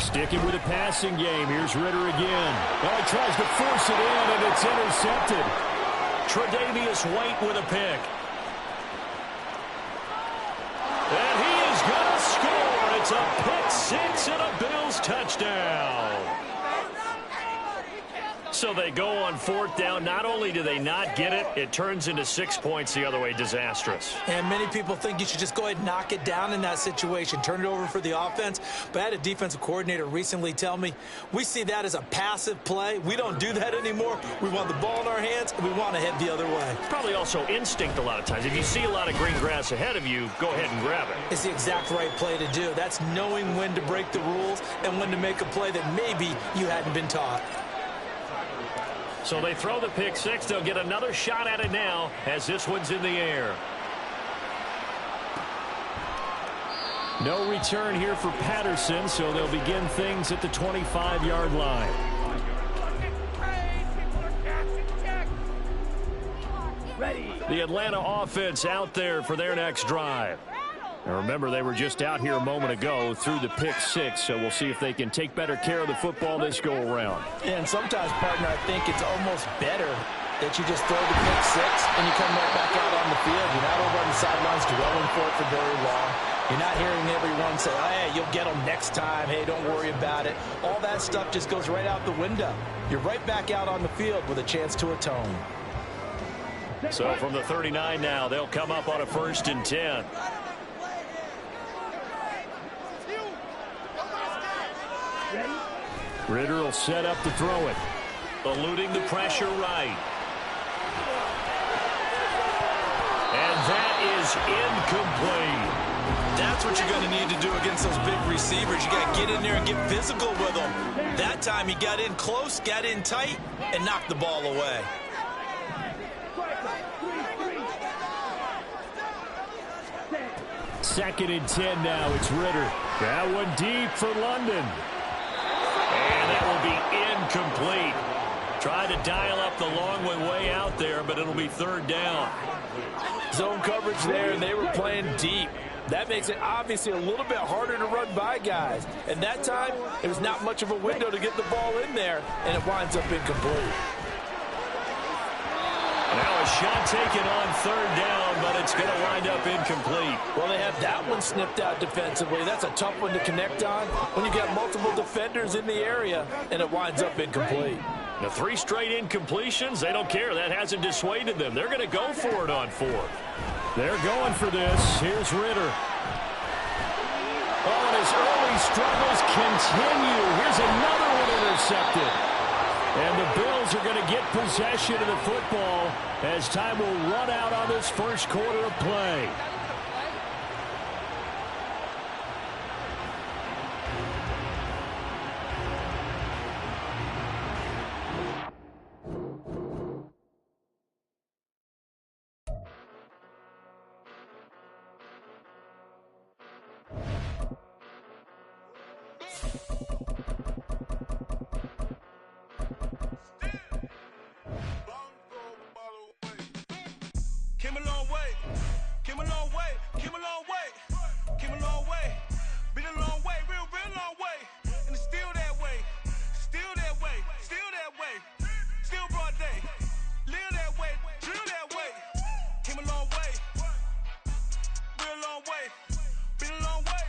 Sticking with the passing game. Here's Ritter again. Oh, he tries to force it in, and it's intercepted. Tre'Davious White with a pick. And he is going to score. It's a pick 6 and a Bills touchdown. So they go on 4th down. Not only do they not get it, it turns into 6 points the other way. Disastrous. And many people think you should just go ahead and knock it down in that situation. Turn it over for the offense. But I had a defensive coordinator recently tell me, we see that as a passive play. We don't do that anymore. We want the ball in our hands, and we want to head the other way. Probably also instinct a lot of times. If you see a lot of green grass ahead of you, go ahead and grab it. It's the exact right play to do. That's knowing when to break the rules and when to make a play that maybe you hadn't been taught. So they throw the pick 6. They'll get another shot at it now as this one's in the air. No return here for Patterson, so they'll begin things at the 25-yard line. The Atlanta offense out there for their next drive. Now remember, they were just out here a moment ago through the pick 6, so we'll see if they can take better care of the football this go-around. And sometimes, partner, I think it's almost better that you just throw the pick 6 and you come right back out on the field. You're not over on the sidelines dwelling for it for very long. You're not hearing everyone say, hey, you'll get them next time. Hey, don't worry about it. All that stuff just goes right out the window. You're right back out on the field with a chance to atone. So from the 39 now, they'll come up on a 1st and 10. Ritter will set up to throw it. Eluding the pressure right. And that is incomplete. That's what you're going to need to do against those big receivers. You got to get in there and get physical with them. That time he got in close, got in tight, and knocked the ball away. Second and 10 now. It's Ritter. That one deep for London. And that will be incomplete. Try to dial up the long way out there, but it'll be 3rd down. Zone coverage there, and they were playing deep. That makes it obviously a little bit harder to run by guys. And that time, it was not much of a window to get the ball in there, and it winds up incomplete. Now a shot taken on 3rd down, but it's going to wind up incomplete. Well, they have that one snipped out defensively. That's a tough one to connect on when you got multiple defenders in the area, and it winds up incomplete. The 3 straight incompletions, they don't care. That hasn't dissuaded them. They're going to go for it on 4th. They're going for this. Here's Ritter. Oh, and his early struggles continue. Here's another one intercepted. And the Bills are going to get possession of the football as time will run out on this first quarter of play. Came a long way, came a long way, came a long way, came a long way, been a long way, real long way, and it's still that way, still that way, still that way, still broad day, live that way, drill that way, came a long way, real long way, been a long way,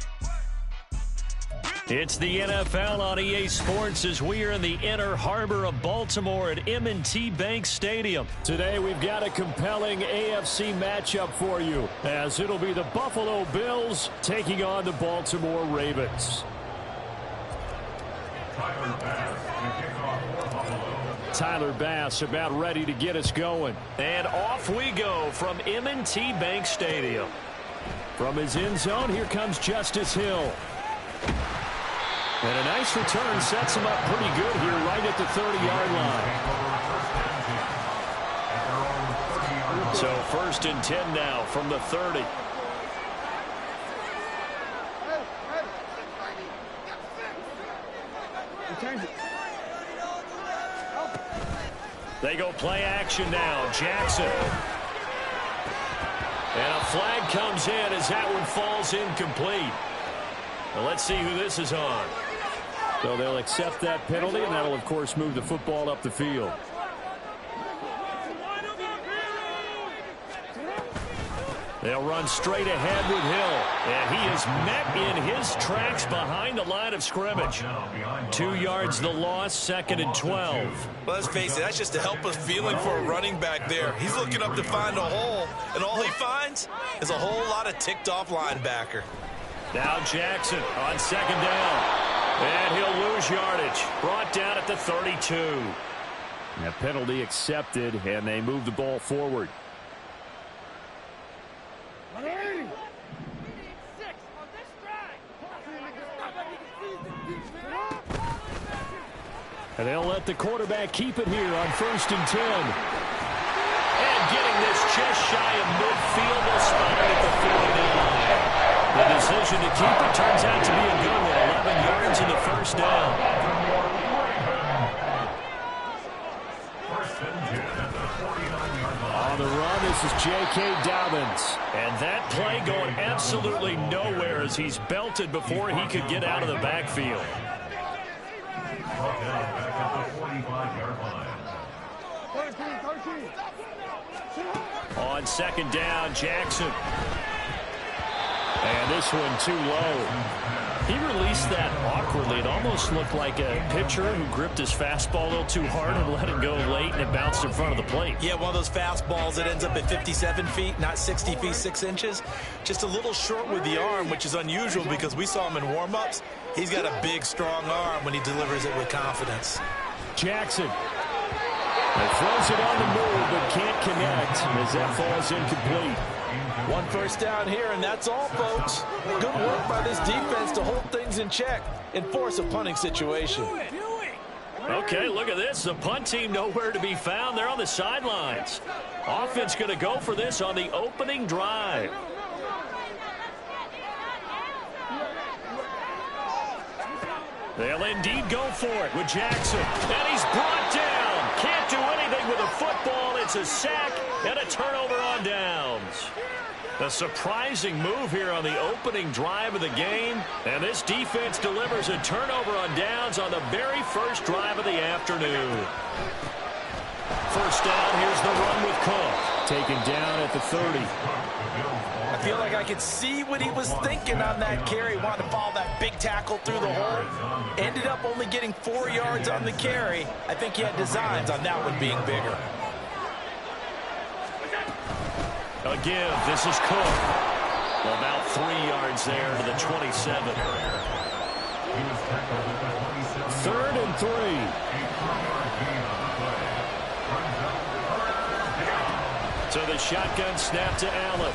real It's the NFL on EA Sports as we are in the Inner Harbor of Baltimore at M&T Bank Stadium. Today we've got a compelling AFC matchup for you, as it'll be the Buffalo Bills taking on the Baltimore Ravens. Tyler Bass about ready to get us going. And off we go from M&T Bank Stadium. From his end zone, here comes Justice Hill. And a nice return sets him up pretty good here right at the 30-yard line. So 1st and 10 now from the 30. They go play action now. Jackson. And a flag comes in as that one falls incomplete. Well, let's see who this is on. So they'll accept that penalty, and that'll, of course, move the football up the field. They'll run straight ahead with Hill. And he is met in his tracks behind the line of scrimmage. 2 yards the loss, 2nd and 12. Well, let's face it, that's just a helpless feeling for a running back there. He's looking up to find a hole, and all he finds is a whole lot of ticked-off linebacker. Now Jackson on 2nd down. And he'll lose yardage. Brought down at the 32. A penalty accepted, and they move the ball forward. And they'll let the quarterback keep it here on 1st and 10. And getting this just shy of midfield, they'll spot it at the 49. The decision to keep it turns out to be a good one. 11 yards in the 1st down. On the run, this is J.K. Dobbins. And that play going absolutely nowhere as he's belted before he could get out of the backfield. On 2nd down, Jackson. And this one too low. He released that awkwardly. It almost looked like a pitcher who gripped his fastball a little too hard and let it go late, and it bounced in front of the plate. Yeah, one of those fastballs that ends up at 57 feet, not 60 feet, 6 inches. Just a little short with the arm, which is unusual because we saw him in warm-ups. He's got a big, strong arm when he delivers it with confidence. Jackson. And throws it on the move, but can't connect as that falls incomplete. 1 first down here, and that's all, folks. Good work by this defense to hold things in check and force a punting situation. Okay, look at this. The punt team nowhere to be found. They're on the sidelines. Offense going to go for this on the opening drive. They'll indeed go for it with Jackson. And he's brought down. Can't do anything with a football. It's a sack and a turnover on downs. A surprising move here on the opening drive of the game. And this defense delivers a turnover on downs on the very first drive of the afternoon. First down, here's the run with Cook. Taken down at the 30. I feel like I could see what he was thinking on that carry. Wanted to follow that big tackle through the hole. Ended up only getting 4 yards on the carry. I think he had designs on that one being bigger. Again, this is Cook. About 3 yards there to the 27. 3rd and 3. So the shotgun snap to Allen.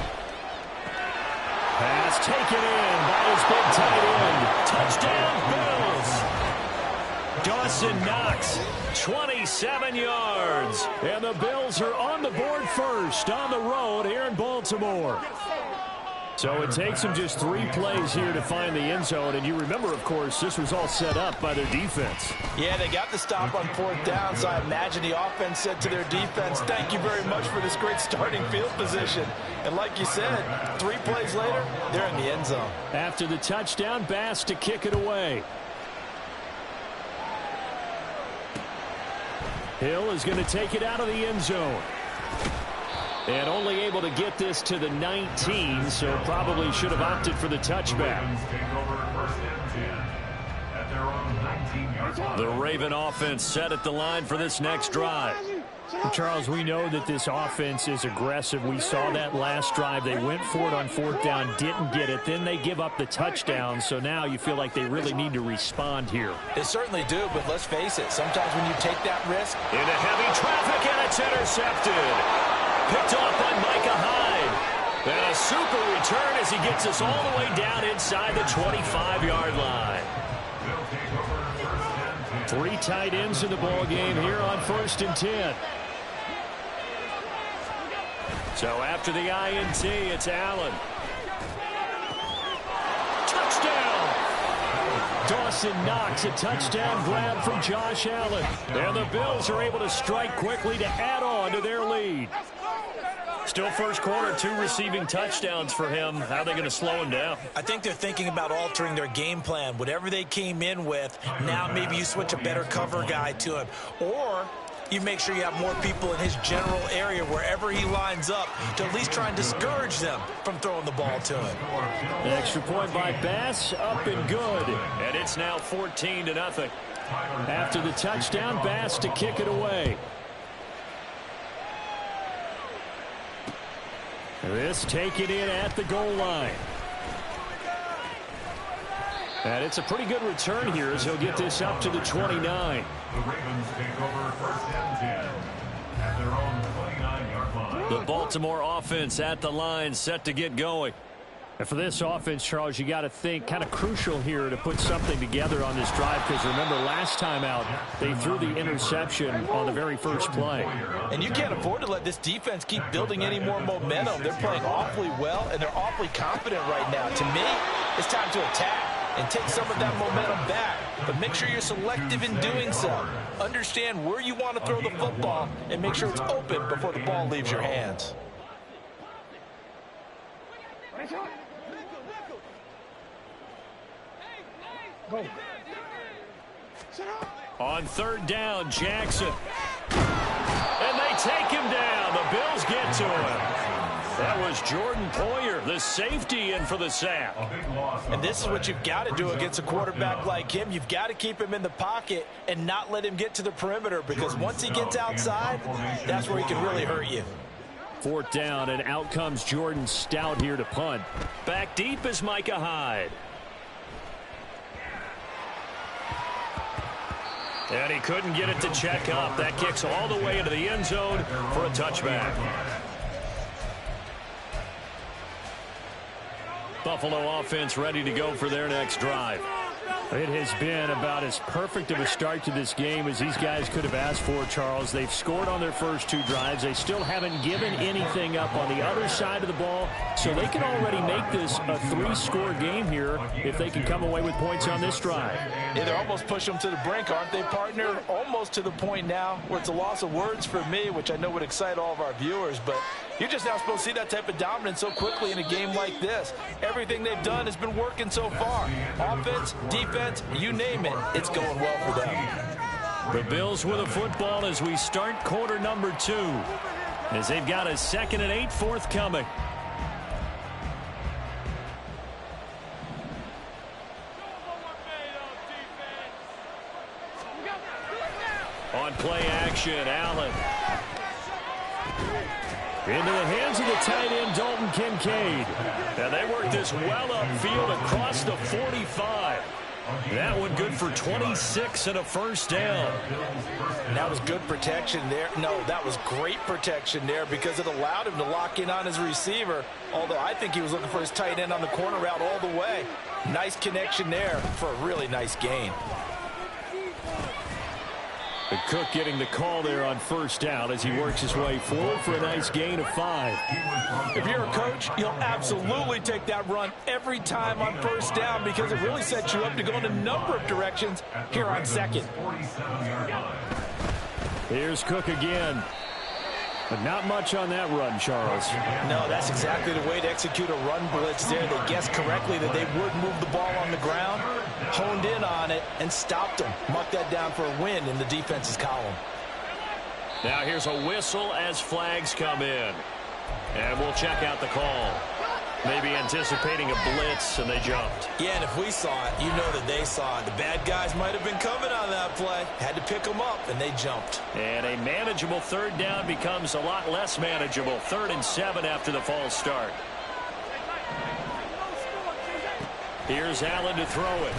Pass taken in by his big tight end. Touchdown, Bills. Dawson Knox, 27 yards. And the Bills are on the board first on the road here in Baltimore. So it takes them just 3 plays here to find the end zone. And you remember, of course, this was all set up by their defense. Yeah, they got the stop on 4th down, so I imagine the offense said to their defense, thank you very much for this great starting field position. And like you said, 3 plays later, they're in the end zone. After the touchdown, Bass to kick it away. Hill is going to take it out of the end zone. And only able to get this to the 19, so probably should have opted for the touchback. 19-yard line. The Raven offense set at the line for this next drive. Charles, we know that this offense is aggressive. We saw that last drive. They went for it on fourth down, didn't get it. Then they give up the touchdown. So now you feel like they really need to respond here. They certainly do, but let's face it. Sometimes when you take that risk. Into heavy traffic, and it's intercepted. Picked off by Micah Hyde. And a super return as he gets us all the way down inside the 25-yard line. They'll take over 1st and 10. 3 tight ends in the ball game here on 1st and 10. So after the INT, it's Allen. Touchdown! Dawson Knox, a touchdown grab from Josh Allen. And the Bills are able to strike quickly to add on to their lead. Still first quarter, 2 receiving touchdowns for him. How are they going to slow him down? I think they're thinking about altering their game plan. Whatever they came in with, now maybe you switch a better cover guy to him. Or you make sure you have more people in his general area wherever he lines up to at least try and discourage them from throwing the ball to him. An extra point by Bass, up and good. And it's now 14-0. After the touchdown, Bass to kick it away. This taken in at the goal line. And it's a pretty good return here as he'll get this up to the 29. The Ravens take over 1st and 10 at their own 29-yard line. The Baltimore offense at the line, set to get going. And for this offense, Charles, you got to think kind of crucial here to put something together on this drive, because remember last time out they threw the interception on the very first play. And you can't afford to let this defense keep building any more momentum. They're playing awfully well, and they're awfully confident right now. To me, it's time to attack and take some of that momentum back. But make sure you're selective in doing so. Understand where you want to throw the football and make sure it's open before the ball leaves your hands. On 3rd down, Jackson. And they take him down. The Bills get to him. That was Jordan Poyer, the safety, in for the sack. And this is what you've got to do against a quarterback like him. You've got to keep him in the pocket and not let him get to the perimeter, because once he gets outside, that's where he can really hurt you. 4th down, and out comes Jordan Stout here to punt. Back deep is Micah Hyde. And he couldn't get it to check up. That kicks all the way into the end zone for a touchback. Buffalo offense ready to go for their next drive. It has been about as perfect of a start to this game as these guys could have asked for, Charles. They've scored on their first 2 drives. They still haven't given anything up on the other side of the ball, so they can already make this a 3-score game here if they can come away with points on this drive. Yeah, they're almost pushing them to the brink, aren't they, partner? Almost to the point now where it's a loss of words for me, which I know would excite all of our viewers, but you're just now supposed to see that type of dominance so quickly in a game like this. Everything they've done has been working so far. Offense, defense, you name it, it's going well for them. The Bills with a football as we start quarter number 2, as they've got a 2nd and 8 forthcoming. On play action, Allen. Into the hands of the tight end, Dalton Kincaid. And they work this well upfield across the 45. That one good for 26 and a 1st down. And that was good protection there. No, that was great protection there because it allowed him to lock in on his receiver, although I think he was looking for his tight end on the corner route all the way. Nice connection there for a really nice gain. Cook getting the call there on 1st down as he works his way forward for a nice gain of 5. If you're a coach, you'll absolutely take that run every time on 1st down because it really sets you up to go in a number of directions here on 2nd. Here's Cook again. But not much on that run, Charles. No, that's exactly the way to execute a run blitz there. They guessed correctly that they would move the ball on the ground, honed in on it, and stopped them. Marked that down for a win in the defense's column. Now here's a whistle as flags come in. And we'll check out the call. Maybe anticipating a blitz, and they jumped. Yeah, and if we saw it, you know that they saw it. The bad guys might have been coming on that play. Had to pick them up, and they jumped. And a manageable third down becomes a lot less manageable. 3rd and 7 after the false start. Here's Allen to throw it.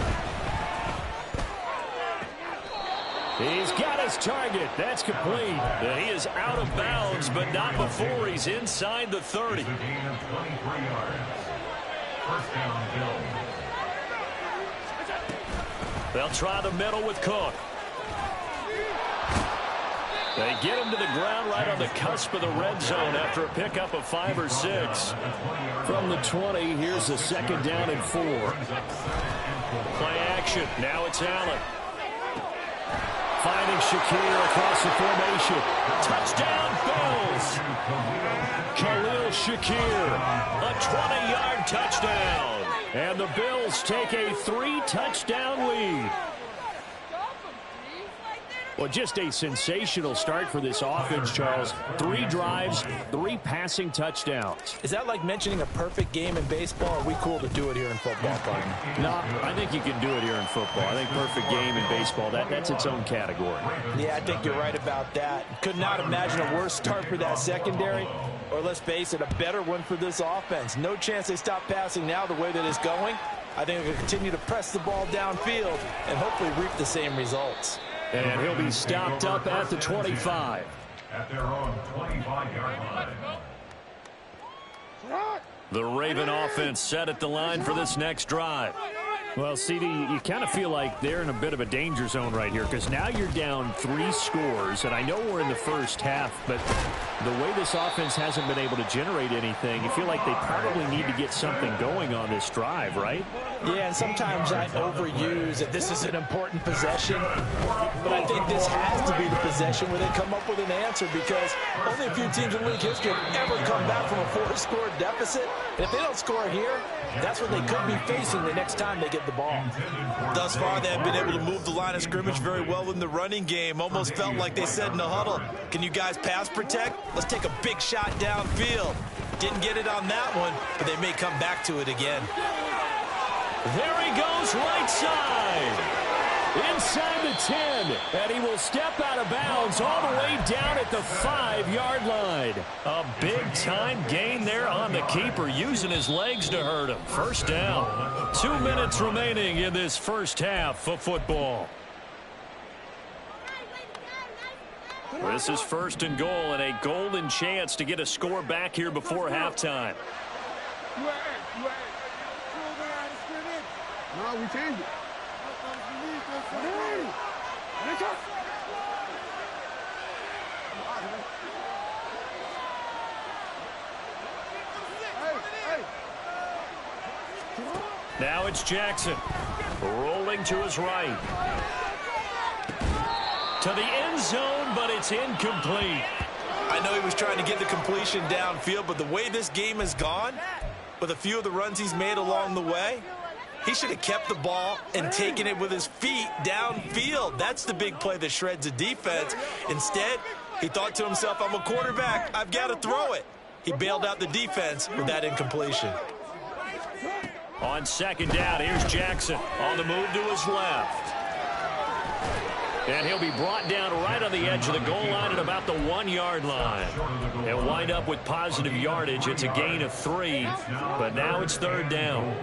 He's got his target. That's complete. And he is out of bounds, but not before he's inside the 30. It's a gain of 23 yards. First down, Bills. They'll try the middle with Cook. They get him to the ground right on the cusp of the red zone after a pickup of 5 or 6. From the 20, here's a 2nd down and 4. Play action. Now it's Allen. Finding Shakir across the formation. Touchdown, Bills. Khalil Shakir. A 20-yard touchdown. And the Bills take a 3-touchdown lead. Well, just a sensational start for this offense, Charles. 3 drives, 3 passing touchdowns. Is that like mentioning a perfect game in baseball? Or are we cool to do it here in football, Clayton? No, I think you can do it here in football. I think perfect game in baseball, that's its own category. Yeah, I think you're right about that. Could not imagine a worse start for that secondary, or let's face it, a better one for this offense. No chance they stop passing now the way that it's going. I think they'll continue to press the ball downfield and hopefully reap the same results. And he'll be stopped up at the 25. At their own 25-yard line. The Raven offense set at the line for this next drive. Well, CD, you kind of feel like they're in a bit of a danger zone right here because now you're down 3 scores, and I know we're in the first half, but the way this offense hasn't been able to generate anything, you feel like they probably need to get something going on this drive, right? Yeah, and sometimes I overuse that this is an important possession, but I think this has to be the possession where they come up with an answer because only a few teams in league history have ever come back from a 4-score deficit, and if they don't score here, that's what they could be facing the next time they get the ball. Thus far, they have been able to move the line of scrimmage very well in the running game. Almost felt like they said in the huddle, can you guys pass protect? Let's take a big shot downfield. Didn't get it on that one, but they may come back to it again. There he goes, right side. Inside the 10, and he will step out of bounds all the way down at the 5-yard line. A big-time gain there on the keeper, using his legs to hurt him. First down. 2 minutes remaining in this first half of football. This is 1st and goal, and a golden chance to get a score back here before halftime. No, we changed it. Now it's Jackson. Rolling to his right. To the end zone, but it's incomplete. I know he was trying to get the completion downfield, but the way this game has gone, with a few of the runs he's made along the way, he should have kept the ball and taken it with his feet downfield. That's the big play that shreds a defense. Instead, he thought to himself, I'm a quarterback. I've got to throw it. He bailed out the defense with that incompletion. On 2nd down, here's Jackson on the move to his left. And he'll be brought down right on the edge of the goal line at about the 1-yard line. And wind up with positive yardage. It's a gain of 3, but now it's 3rd down.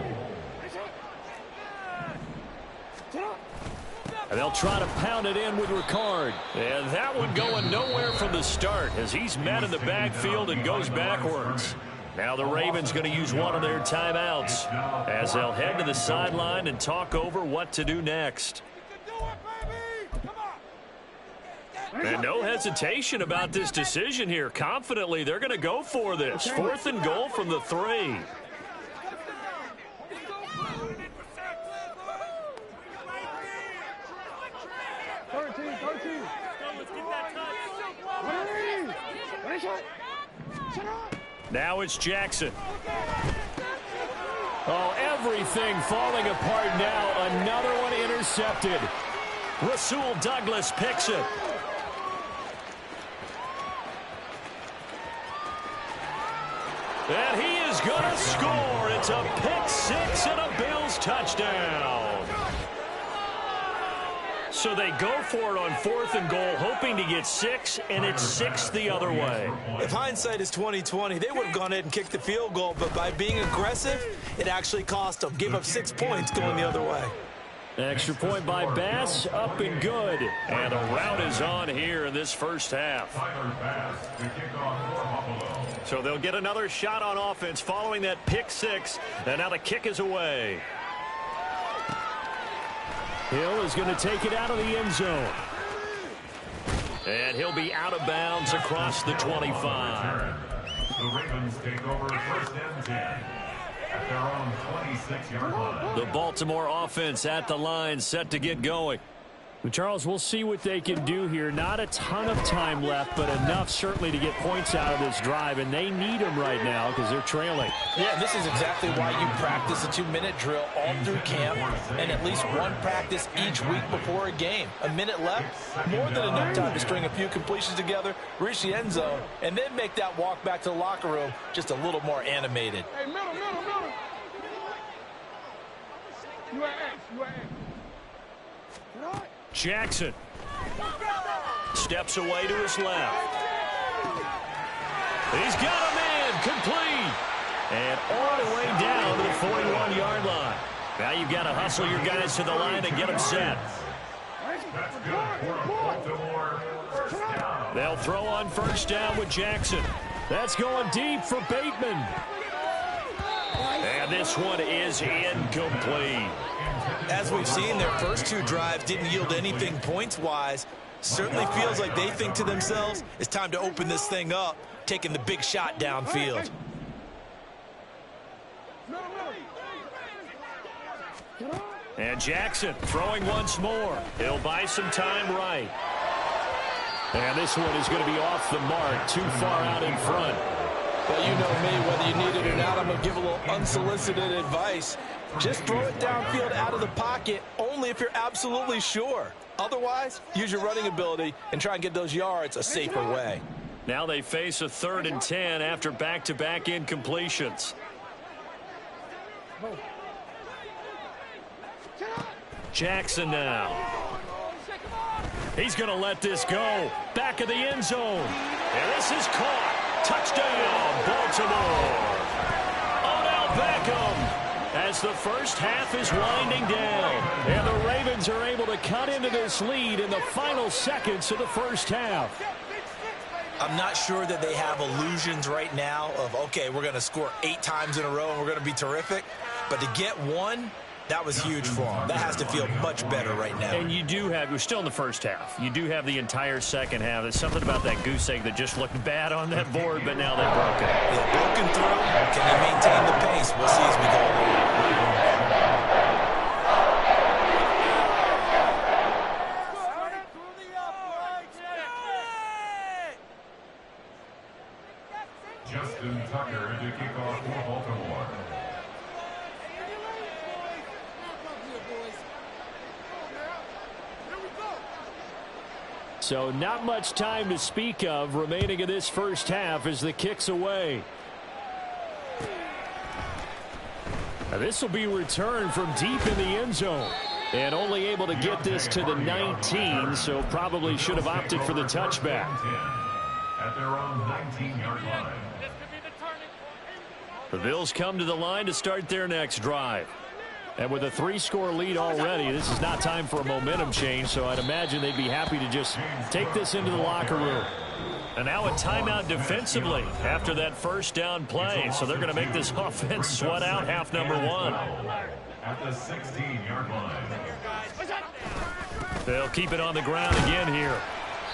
And they'll try to pound it in with Ricard. And that one going nowhere from the start as he's met in the backfield and goes backwards. Now the Ravens going to use one of their timeouts as they'll head to the sideline and talk over what to do next. And no hesitation about this decision here. Confidently, they're going to go for this. 4th and goal from the 3. Now it's Jackson. Oh, everything falling apart now. Another one intercepted. Rasul Douglas picks it. And he is going to score. It's a pick six and a Bills touchdown. So they go for it on 4th and goal, hoping to get 6, and it's 6 the other way. If hindsight is 20/20, they would have gone ahead and kicked the field goal, but by being aggressive, it actually cost them. Gave up 6 points going the other way. Extra point by Bass, up and good. And a rout is on here in this first half. So they'll get another shot on offense following that pick six, and now the kick is away. Hill is going to take it out of the end zone. And he'll be out of bounds across the 25. The Ravens take over 1st and 10 at their own 26-yard line. The Baltimore offense at the line, set to get going. Well, Charles, we'll see what they can do here. Not a ton of time left, but enough certainly to get points out of this drive, and they need them right now because they're trailing. Yeah, this is exactly why you practice a 2-minute drill all through camp and at least one practice each week before a game. A minute left, more than enough time to string a few completions together, reach the end zone, and then make that walk back to the locker room just a little more animated. Hey, middle. You at X. Jackson steps away to his left. He's got him in, complete. And all the way down to the 41-yard line. Now you've got to hustle your guys to the line and get them set. They'll throw on 1st down with Jackson. That's going deep for Bateman. And this one is incomplete. As we've seen, their first 2 drives didn't yield anything points-wise. Certainly feels like they think to themselves, it's time to open this thing up, taking the big shot downfield. And Jackson throwing once more. He'll buy some time right. And this one is going to be off the mark, too far out in front. But you know me, whether you need it or not, I'm going to give a little unsolicited advice. Just throw it downfield out of the pocket, only if you're absolutely sure. Otherwise, use your running ability and try and get those yards a safer way. Now they face a 3rd and 10 after back-to-back incompletions. Jackson now. He's going to let this go. Back of the end zone. And this is caught. Touchdown, Baltimore. Odell Beckham. As the first half is winding down. And the Ravens are able to cut into this lead in the final seconds of the first half. I'm not sure that they have illusions right now of, okay, we're going to score 8 times in a row and we're going to be terrific. But to get one, that was huge for them. That has to feel much better right now. And you do have, we're still in the first half. You do have the entire second half. There's something about that goose egg that just looked bad on that board, but now they're broken. Yeah, broken through. Can they maintain the pace? We'll see as we go along. Justin Tucker to kick off for Baltimore. So not much time to speak of remaining in this first half as the kick's away. Now this will be returned from deep in the end zone. And only able to get this to the 19, so probably should have opted for the touchback. At their own 19-yard line. The Bills come to the line to start their next drive. And with a 3-score lead already, this is not time for a momentum change, so I'd imagine they'd be happy to just take this into the locker room. And now a timeout defensively after that first down play. So they're going to make this offense sweat out half number 1. At the 16-yard line. They'll keep it on the ground again here.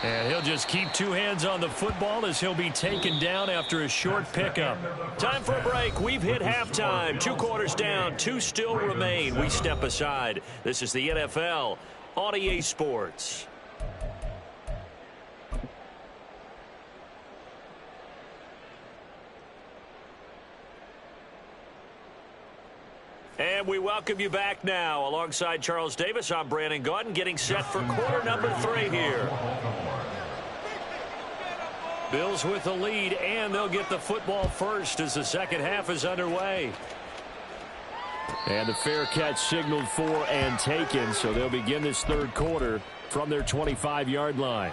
And he'll just keep 2 hands on the football as he'll be taken down after a short pickup. Time for a break. We've hit halftime. 2 quarters down. 2 still remain. We step aside. This is the NFL on EA Sports. And we welcome you back now. Alongside Charles Davis, I'm Brandon Gaudin, getting set for quarter number 3 here. Bills with the lead, and they'll get the football first as the second half is underway. And the fair catch signaled for and taken, so they'll begin this third quarter from their 25-yard line.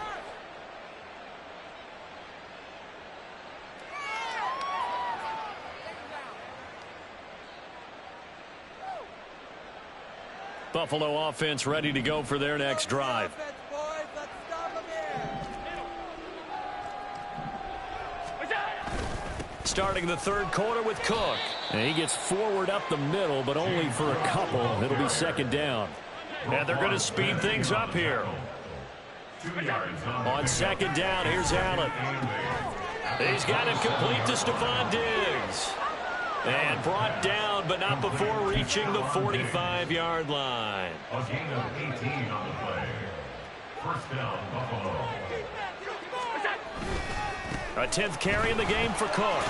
Buffalo offense ready to go for their next drive. Starting the third quarter with Cook. And he gets forward up the middle, but only for a couple. It'll be second down. And they're going to speed things up here. On second down, here's Allen. He's got it complete to Stephon Diggs. And brought down, but not before reaching the 45-yard line. A gain of 18 on the play. First down, Buffalo. A 10th carry in the game for Cook.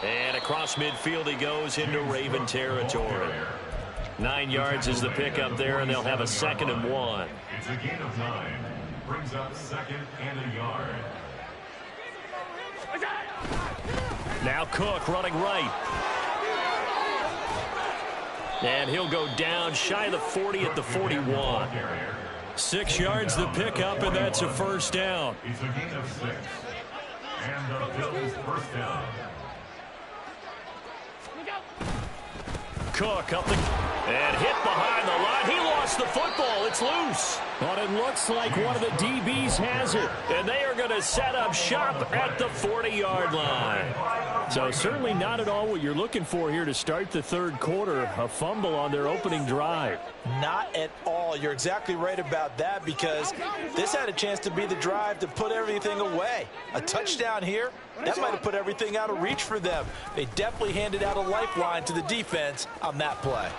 And across midfield he goes into Raven territory. 9 yards is the pickup there, and they'll have a 2nd and 1. It's a gain of 9. Brings up 2nd and a yard. Now Cook running right. And he'll go down shy of the 40 at the 41. 6 yards the pickup, and that's a first down. It's a gain of 6. And the Bills first down. Cook up and hit behind the line. He lost the football. It's loose. But it looks like one of the DBs has it. And they are going to set up shop at the 40-yard line. So certainly not at all what you're looking for here to start the third quarter. A fumble on their opening drive. Not at all. You're exactly right about that, because this had a chance to be the drive to put everything away. A touchdown here, that might have put everything out of reach for them. They definitely handed out a lifeline to the defense on that play.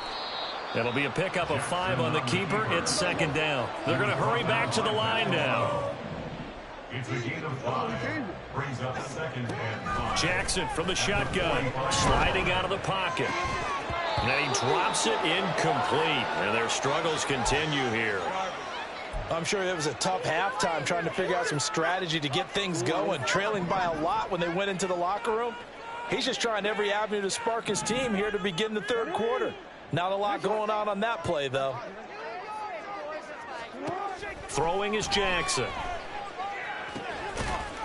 It'll be a pickup of 5 on the keeper. It's second down. They're going to hurry back to the line now. It's a gain of 5. Brings up 2nd and 5. Jackson from the shotgun, sliding out of the pocket. And then he drops it incomplete. And their struggles continue here. I'm sure it was a tough halftime trying to figure out some strategy to get things going, trailing by a lot when they went into the locker room. He's just trying every avenue to spark his team here to begin the third quarter. Not a lot going on that play, though. Throwing is Jackson.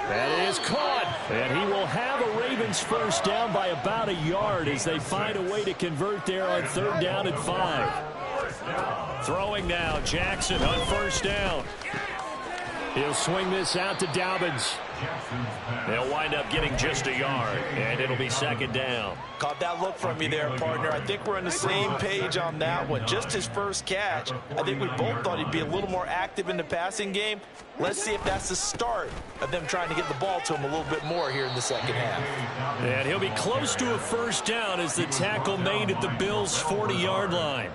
That is caught. And he will have a Ravens first down by about a yard as they find a way to convert there on 3rd down and 5. Throwing now, Jackson on first down. He'll swing this out to Dobbins. They'll wind up getting just a yard, and it'll be second down. Caught that look from me there, partner. I think we're on the same page on that one. Just his first catch. I think we both thought he'd be a little more active in the passing game. Let's see if that's the start of them trying to get the ball to him a little bit more here in the second half. And he'll be close to a first down as the tackle made at the Bills' 40-yard line.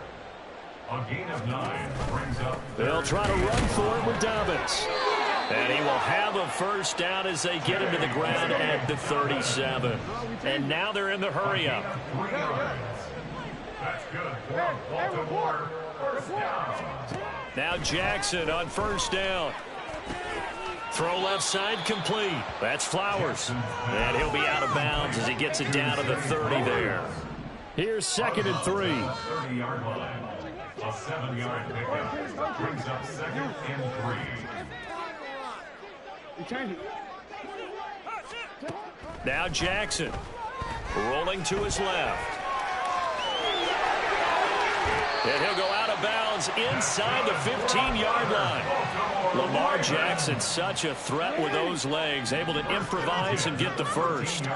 A gain of 9 brings up. They'll try to run for it with Dobbins. And he will have a first down as they get him to the ground at the 37. And now they're in the hurry-up. 3 yards. That's good for Baltimore. First down. Now Jackson on first down. Throw left side complete. That's Flowers. And he'll be out of bounds as he gets it down to the 30 there. Here's 2nd and 3. 30-yard line. A 7-yard pickup. Brings up 2nd and 3. Now Jackson rolling to his left. And he'll go out of bounds inside the 15-yard line. Lamar Jackson, such a threat with those legs, able to improvise and get the first.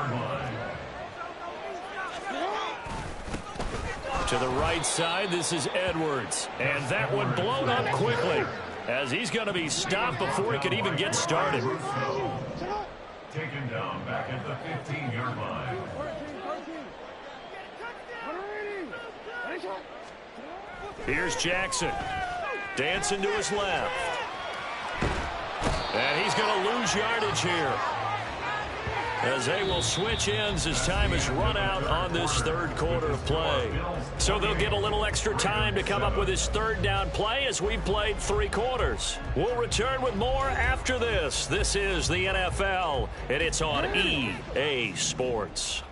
To the right side, this is Edwards. And that one blown up quickly, as he's going to be stopped before he could even get started. Taken down back at the 15-yard line. Here's Jackson. Dancing to his left. And he's going to lose yardage here. as they will switch ends as time has run out on this third quarter of play. So they'll get a little extra time to come up with his third down play as we played 3 quarters. We'll return with more after this. This is the NFL, and it's on EA Sports.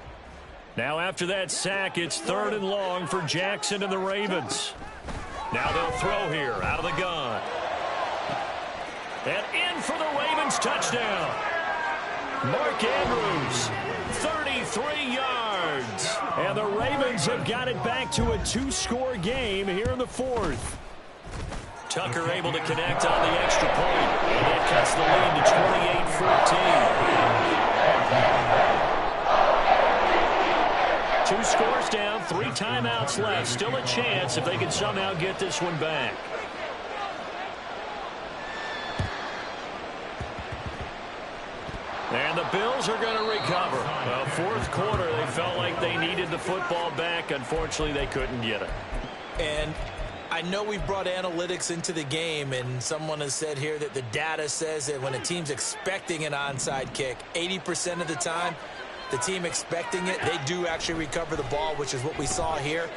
Now after that sack, it's 3rd and long for Jackson and the Ravens. Now they'll throw here out of the gun. And in for the Ravens touchdown. Mark Andrews, 33 yards. And the Ravens have got it back to a 2-score game here in the 4th. Tucker able to connect on the extra point. And that cuts the lead to 28-14. 2 scores down, 3 timeouts left. Still a chance if they can somehow get this one back. And the Bills are going to recover. Well, 4th quarter, they felt like they needed the football back. Unfortunately, they couldn't get it. And I know we've brought analytics into the game, and someone has said here that the data says that when a team's expecting an onside kick, 80% of the time, the team expecting it, they do actually recover the ball, which is what we saw here.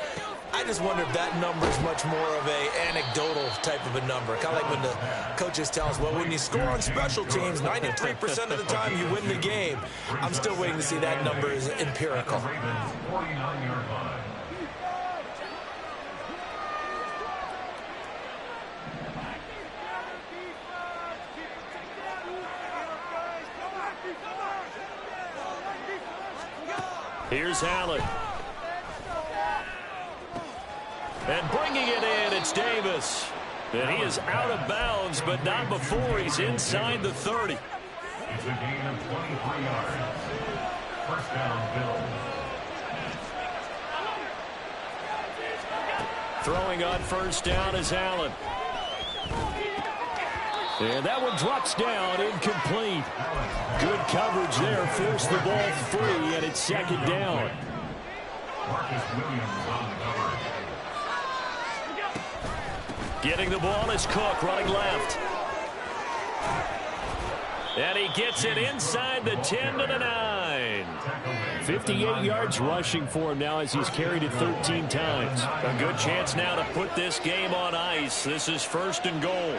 I just wonder if that number is much more of a anecdotal type of a number. Kind of like when the coaches tell us, well, when you score on special teams, 93% of the time you win the game. I'm still waiting to see that number is empirical. Here's Allen. And bringing it in, it's Davis. And he is out of bounds, but not before he's inside the 30. It's a gain of 23 yards. First down, Bills. Throwing on first down is Allen. And that one drops down, incomplete. Good coverage there, forced the ball free, and it's 2nd down. Marcus Williams on the cover. Getting the ball is Cook, running left. And he gets it inside the 10 to the 9. 58 yards rushing for him now as he's carried it 13 times. A good chance now to put this game on ice. This is 1st and goal.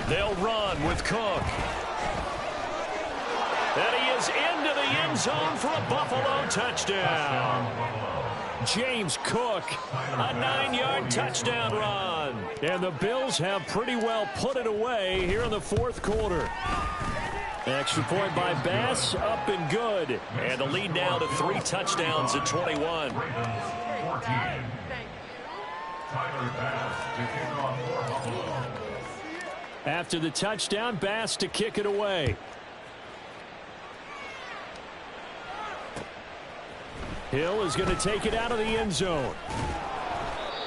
They'll run with Cook. And he is into the end zone for a Buffalo touchdown. James Cook, a 9-yard touchdown run. And the Bills have pretty well put it away here in the 4th quarter. Extra point by Bass, up and good. And the lead now to 3 touchdowns at 21. 14. Tyler Bass to kick off for Buffalo. After the touchdown, Bass to kick it away. Hill is going to take it out of the end zone.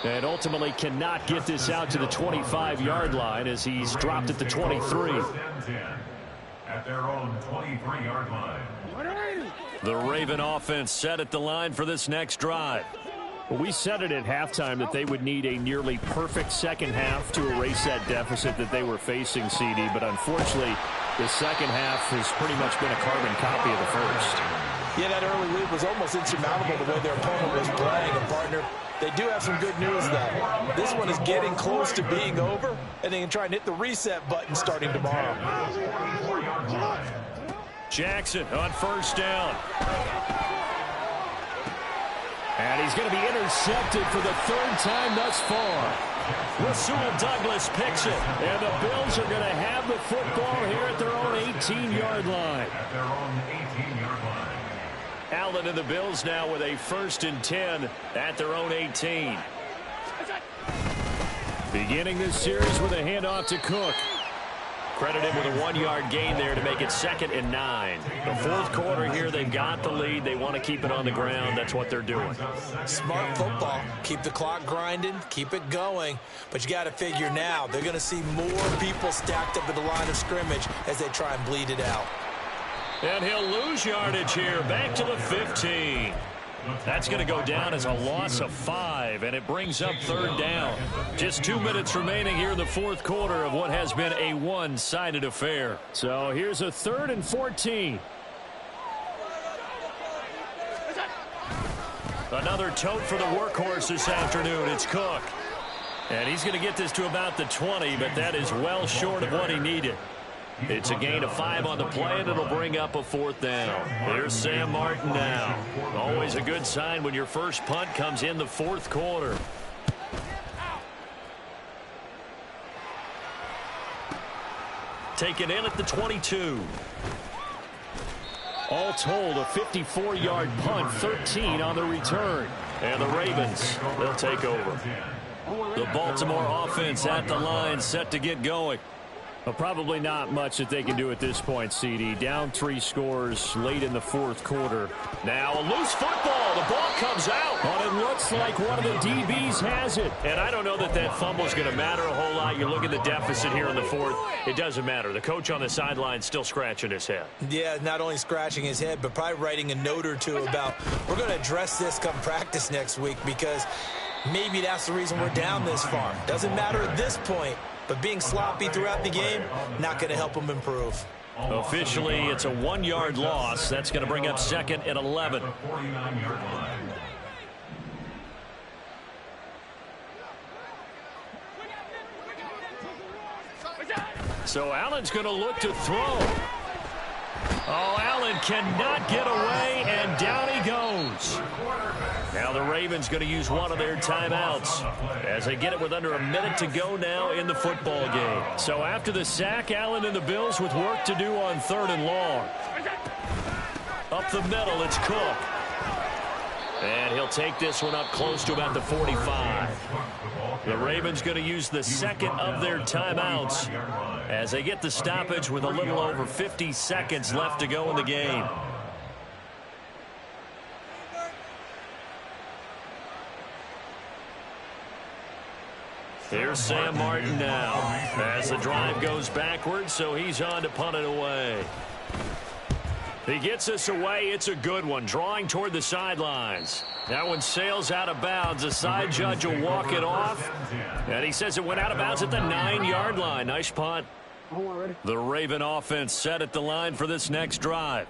And ultimately cannot get this out to the 25-yard line as he's dropped at the 23. At their own 23-yard line. The Raven offense set at the line for this next drive. Well, we said it at halftime that they would need a nearly perfect second half to erase that deficit that they were facing, CD. But unfortunately, the second half has pretty much been a carbon copy of the first. Yeah, that early lead was almost insurmountable the way their opponent was playing. And, partner, they do have some good news, though. This one is getting close to being over, and they can try and hit the reset button starting tomorrow. Jackson on first down. And he's going to be intercepted for the 3rd time thus far. Rasul Douglas picks it. And the Bills are going to have the football here at their own 18-yard line. At their own 18-yard line. Allen and the Bills now with a 1st and 10 at their own 18. Beginning this series with a handoff to Cook. Credited with a 1-yard gain there to make it 2nd and 9. The 4th quarter here, they've got the lead. They want to keep it on the ground. That's what they're doing. Smart football. Keep the clock grinding. Keep it going. But you got to figure now, they're going to see more people stacked up at the line of scrimmage as they try and bleed it out. And he'll lose yardage here. Back to the 15. That's going to go down as a loss of 5, and it brings up third down. Just 2 minutes remaining here in the fourth quarter of what has been a one-sided affair. So here's a 3rd and 14. Another tote for the workhorse this afternoon. It's Cook. And he's going to get this to about the 20, but that is well short of what he needed. It's a gain of 5 on the play, and it'll bring up a 4th down. Here's Sam Martin now. Always a good sign when your first punt comes in the fourth quarter. Taken in at the 22. All told, a 54-yard punt, 13 on the return. And the Ravens, they'll take over. The Baltimore offense at the line, set to get going. Well, probably not much that they can do at this point, CD. Down 3 scores late in the fourth quarter. Now a loose football. The ball comes out. Oh, it looks like one of the DBs has it. And I don't know that that fumble is going to matter a whole lot. You look at the deficit here in the fourth. It doesn't matter. The coach on the sideline still scratching his head. Yeah, not only scratching his head, but probably writing a note or two about, we're going to address this come practice next week, because maybe that's the reason we're down this far. Doesn't matter at this point. But being sloppy throughout the game, not going to help them improve. Officially, it's a 1-yard loss. That's going to bring up 2nd and 11. So Allen's going to look to throw. Oh, Allen cannot get away, and down he goes. Now the Ravens going to use one of their timeouts as they get it with under a minute to go now in the football game. So after the sack, Allen and the Bills with work to do on 3rd and long. Up the middle, it's Cook. And he'll take this one up close to about the 45. The Ravens going to use the 2nd of their timeouts as they get the stoppage with a little over 50 seconds left to go in the game. Here's Sam Martin now as the drive goes backwards, so he's on to punt it away. He gets this away. It's a good one, drawing toward the sidelines. That one sails out of bounds. The side judge will walk it off, and he says it went out of bounds at the 9-yard line. Nice punt. The Raven offense set at the line for this next drive.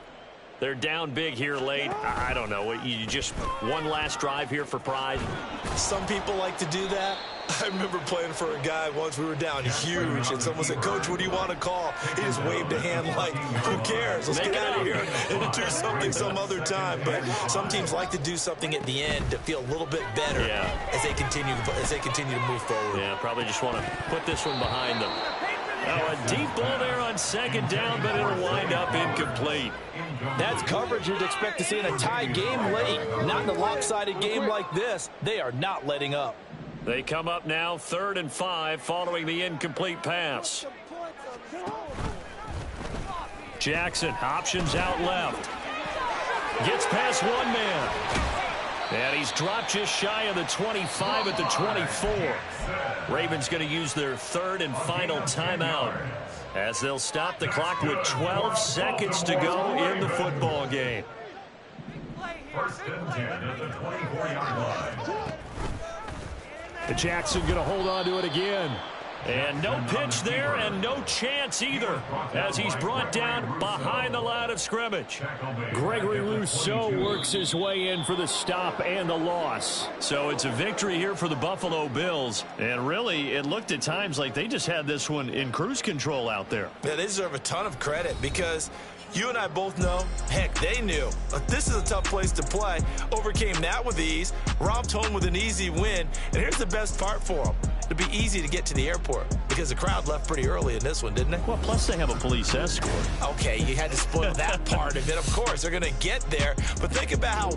They're down big here late. I don't know. You just one last drive here for pride. Some people like to do that. I remember playing for a guy once. We were down huge, and someone said, "Coach, what do you want to call?" He just waved a hand like, "Who cares? Let's get out of here and do something some other time." But some teams like to do something at the end to feel a little bit better as they continue to move forward. Yeah, probably just want to put this one behind them. Now a deep ball there on 2nd down, but it'll wind up incomplete. That's coverage you'd expect to see in a tie game late. Not in a lopsided game like this. They are not letting up. They come up now 3rd and 5 following the incomplete pass. Jackson options out left. Gets past one man. And he's dropped just shy of the 25 at the 24. Ravens going to use their 3rd and final timeout as they'll stop the clock with 12 seconds to go in the football game. 1st and 10 at the 24-yard line. Jackson going to hold on to it again. And no pitch there and no chance either as he's brought down behind the line of scrimmage. Gregory Rousseau works his way in for the stop and the loss. So it's a victory here for the Buffalo Bills. And really, it looked at times like they just had this one in cruise control out there. Yeah, they deserve a ton of credit because you and I both know, heck, they knew. This is a tough place to play. Overcame that with ease, romped home with an easy win. And here's the best part for them. It'd be easy to get to the airport because the crowd left pretty early in this one, didn't it? Well, plus they have a police escort. Okay, you had to spoil that part of it. Of course, they're going to get there. But think about how...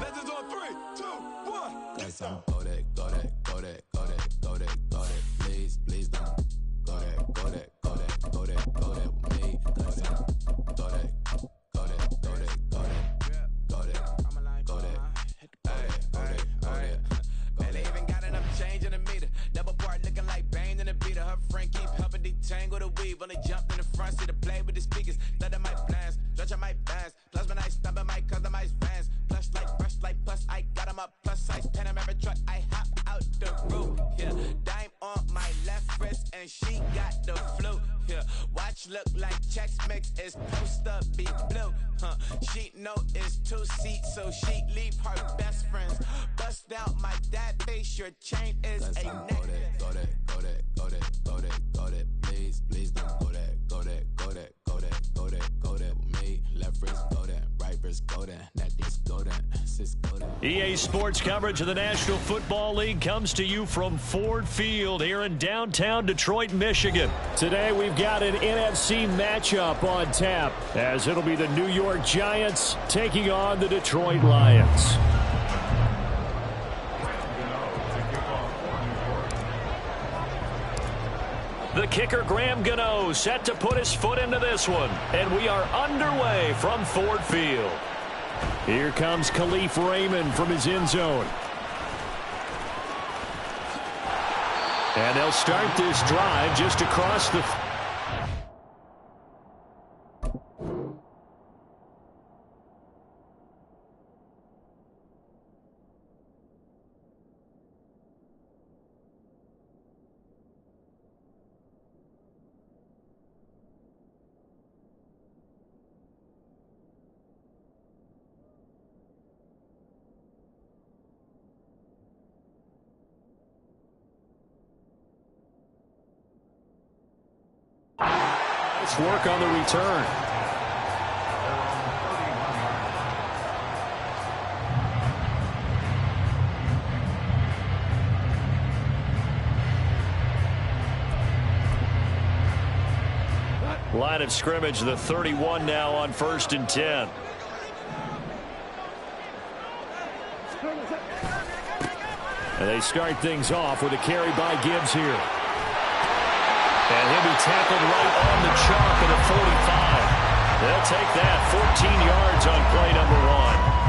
Legends on 3, 2, 1. Yes, I'm go that, go that, go that, go that, go that, go that. Please, please don't. Go that, go that, go that, go that, go that with me. Go that, go that, go that, go that, go that, go that, go that. Hey, hey, hey. Man, they even got enough change in the meter. Double part looking like Bane in the beater. Her friend keep helping detangle the weave. Only jumped in the watch look like checks mix is post up, be blue. She know it's 2 seats, so she leave her best friends. Bust out my dad face, your chain is a necklace. Go that, go that, go that, go that, go that, please, please don't go that, go that, go that, go that, go that, go that with me. Left wrist, go that, right wrist, go that, this, go that, sis, go that. EA Sports coverage of the National Football League comes to you from Ford Field here in downtown Detroit, Michigan. Today we've got an NFC matchup on tap, as it'll be the New York Giants taking on the Detroit Lions. The kicker, Graham Gano, set to put his foot into this one. And we are underway from Ford Field. Here comes Khalif Raymond from his end zone. And they'll start this drive just across the... Let's work on the return. Line of scrimmage, the 31 now on 1st and 10. And they start things off with a carry by Gibbs here. And he'll be tackled right on the chalk at the 45. They'll take that 14 yards on play number 1.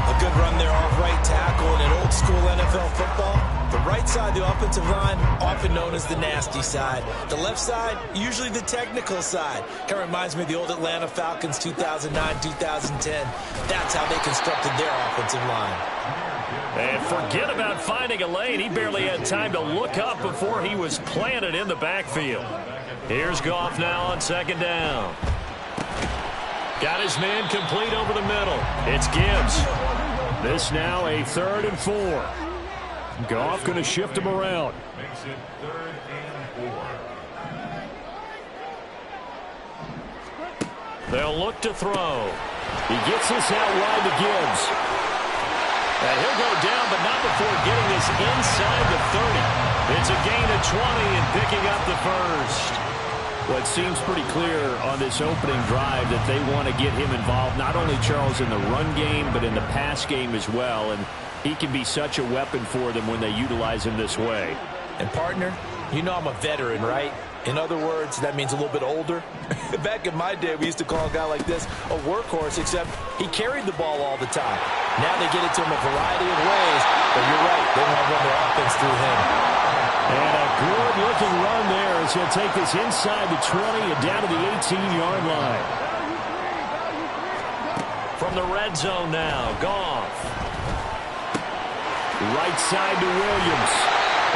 A good run there off right tackle. In old school NFL football, the right side, the offensive line, often known as the nasty side. The left side, usually the technical side. Kind of reminds me of the old Atlanta Falcons 2009, 2010. That's how they constructed their offensive line. And forget about finding a lane. He barely had time to look up before he was planted in the backfield. Here's Goff now on 2nd down. Got his man complete over the middle. It's Gibbs. This now a 3rd and 4. Goff going to shift him around. Makes it 3rd and 4. They'll look to throw. He gets this out wide to Gibbs. And he'll go down, but not before getting this inside the 30. It's a gain of 20 and picking up the first. Well, it seems pretty clear on this opening drive that they want to get him involved, not only, Charles, in the run game, but in the pass game as well. And he can be such a weapon for them when they utilize him this way. And, partner, you know I'm a veteran, right? In other words, that means a little bit older. Back in my day, we used to call a guy like this a workhorse, except he carried the ball all the time. Now they get it to him a variety of ways, but you're right, they want to run their offense through him. And a good-looking run there as he'll take this inside the 20 and down to the 18-yard line. From the red zone now, Goff. Right side to Williams.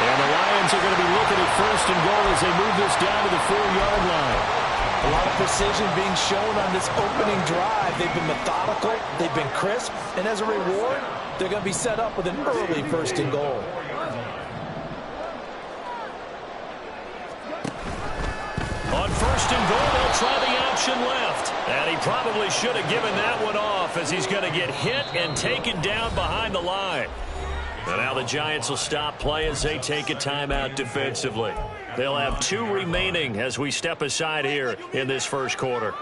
And the Lions are going to be looking at 1st and goal as they move this down to the 4-yard line. A lot of precision being shown on this opening drive. They've been methodical, they've been crisp, and as a reward, they're going to be set up with an early 1st and goal. On 1st and goal, they'll try the option left. And he probably should have given that one off as he's going to get hit and taken down behind the line. And now the Giants will stop play as they take a timeout defensively. They'll have 2 remaining as we step aside here in this 1st quarter.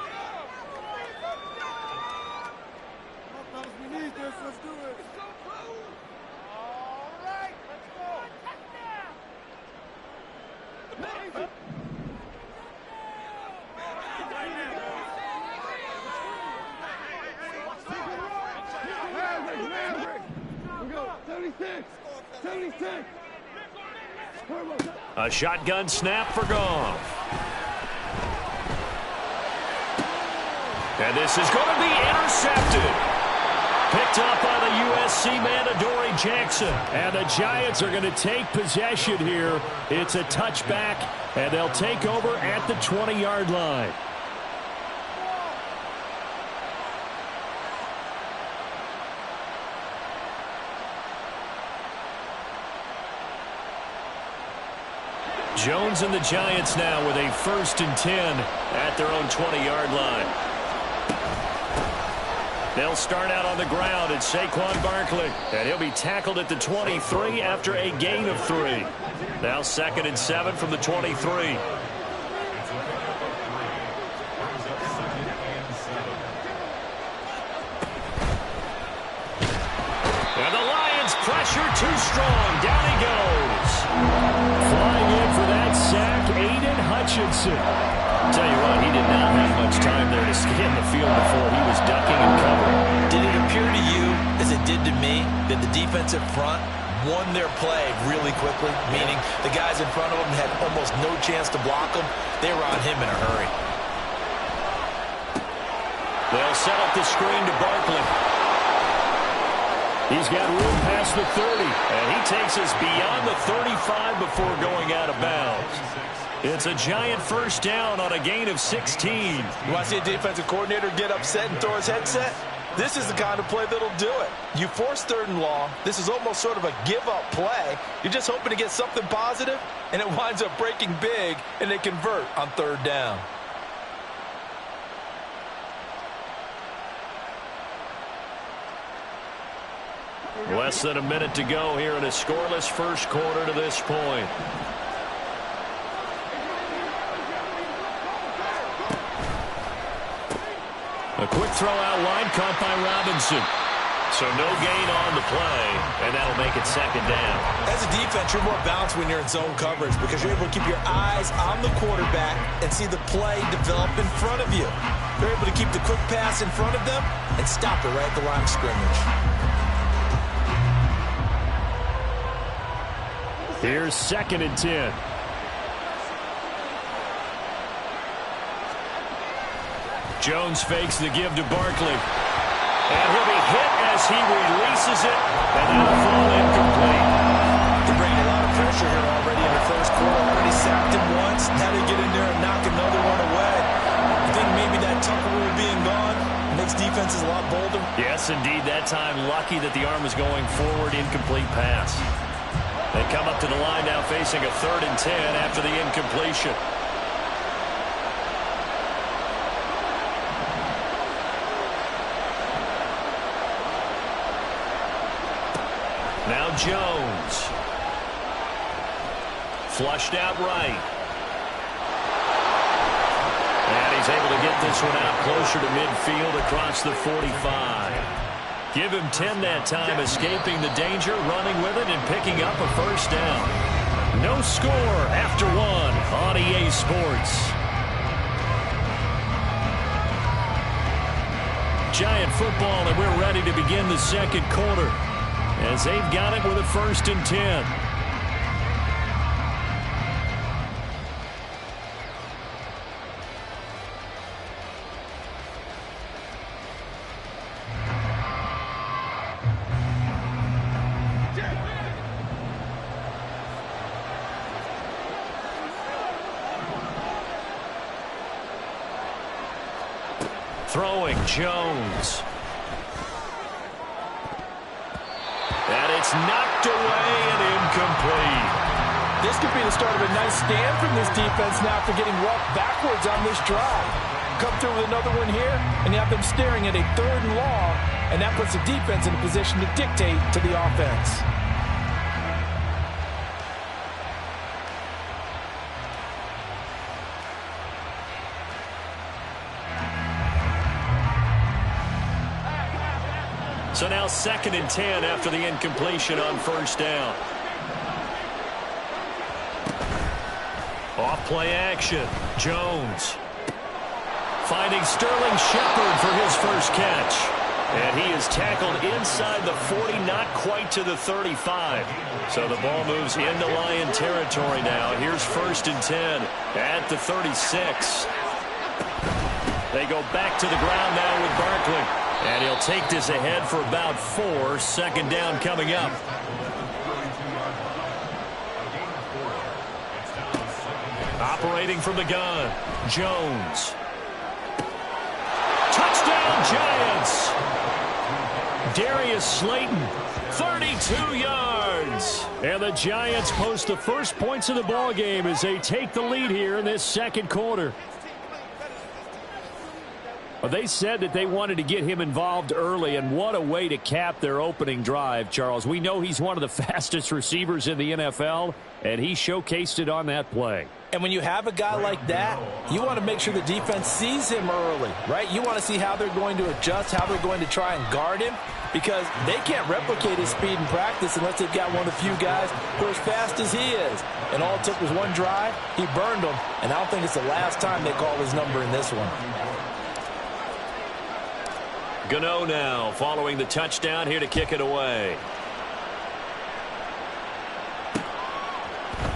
A shotgun snap for Goff. And this is going to be intercepted. Picked up by the USC man, Adoree Jackson. And the Giants are going to take possession here. It's a touchback, and they'll take over at the 20-yard line. Jones and the Giants now with a 1st and 10 at their own 20-yard line. They'll start out on the ground at Saquon Barkley, and he'll be tackled at the 23 after a gain of 3. Now 2nd and 7 from the 23. And the Lions pressure too strong. Down he goes. Flying in for that sack, Aiden Hutchinson. Tell you what, he did not have much time there to scan the field before he was ducking and covering. Did it appear to you, as it did to me, that the defensive front won their play really quickly? Meaning the guys in front of him had almost no chance to block him. They were on him in a hurry. They'll set up the screen to Barkley. He's got room past the 30, and he takes us beyond the 35 before going out of bounds. It's a Giant 1st down on a gain of 16. You want to see a defensive coordinator get upset and throw his headset? This is the kind of play that'll do it. You force 3rd and long. This is almost sort of a give-up play. You're just hoping to get something positive, and it winds up breaking big, and they convert on 3rd down. Less than a minute to go here in a scoreless 1st quarter to this point. A quick throw out wide caught by Robinson. So no gain on the play, and that'll make it 2nd down. As a defense, you're more balanced when you're in zone coverage because you're able to keep your eyes on the quarterback and see the play develop in front of you. You're able to keep the quick pass in front of them and stop it right at the line of scrimmage. Here's 2nd and 10. Jones fakes the give to Barkley. And he'll be hit as he releases it, and that'll fall incomplete. They're bringing a lot of pressure here already in the 1st quarter. Already sacked him once. Had to get in there and knock another one away. I think maybe that Tucker rule being gone makes defenses a lot bolder. Yes, indeed. That time, lucky that the arm was going forward. Incomplete pass. They come up to the line now facing a 3rd and 10 after the incompletion. Now Jones. Flushed out right. And he's able to get this one out closer to midfield across the 45. Give him 10 that time, escaping the danger, running with it, and picking up a 1st down. No score after 1 on EA Sports. Giant football, and we're ready to begin the 2nd quarter as they've got it with a 1st and 10. Throwing Jones. And it's knocked away and incomplete. This could be the start of a nice stand from this defense now after getting walked backwards on this drive. Come through with another one here, and you have them staring at a 3rd and long, and that puts the defense in a position to dictate to the offense. So now 2nd and 10 after the incompletion on 1st down. Off play action. Jones. Finding Sterling Shepard for his 1st catch. And he is tackled inside the 40, not quite to the 35. So the ball moves into Lion territory now. Here's 1st and 10 at the 36. They go back to the ground now with Barkley. And he'll take this ahead for about 4. 2nd down coming up. Operating from the gun, Jones. Touchdown, Giants! Darius Slayton, 32 yards. And the Giants post the first points of the ball game as they take the lead here in this second quarter. Well, they said that they wanted to get him involved early, and what a way to cap their opening drive, Charles. We know he's one of the fastest receivers in the NFL, and he showcased it on that play. And when you have a guy like that, you want to make sure the defense sees him early, right? You want to see how they're going to adjust, how they're going to try and guard him, because they can't replicate his speed in practice unless they've got one of the few guys who are as fast as he is. And all it took was one drive. He burned them, and I don't think it's the last time they call his number in this one. Gano now following the touchdown here to kick it away.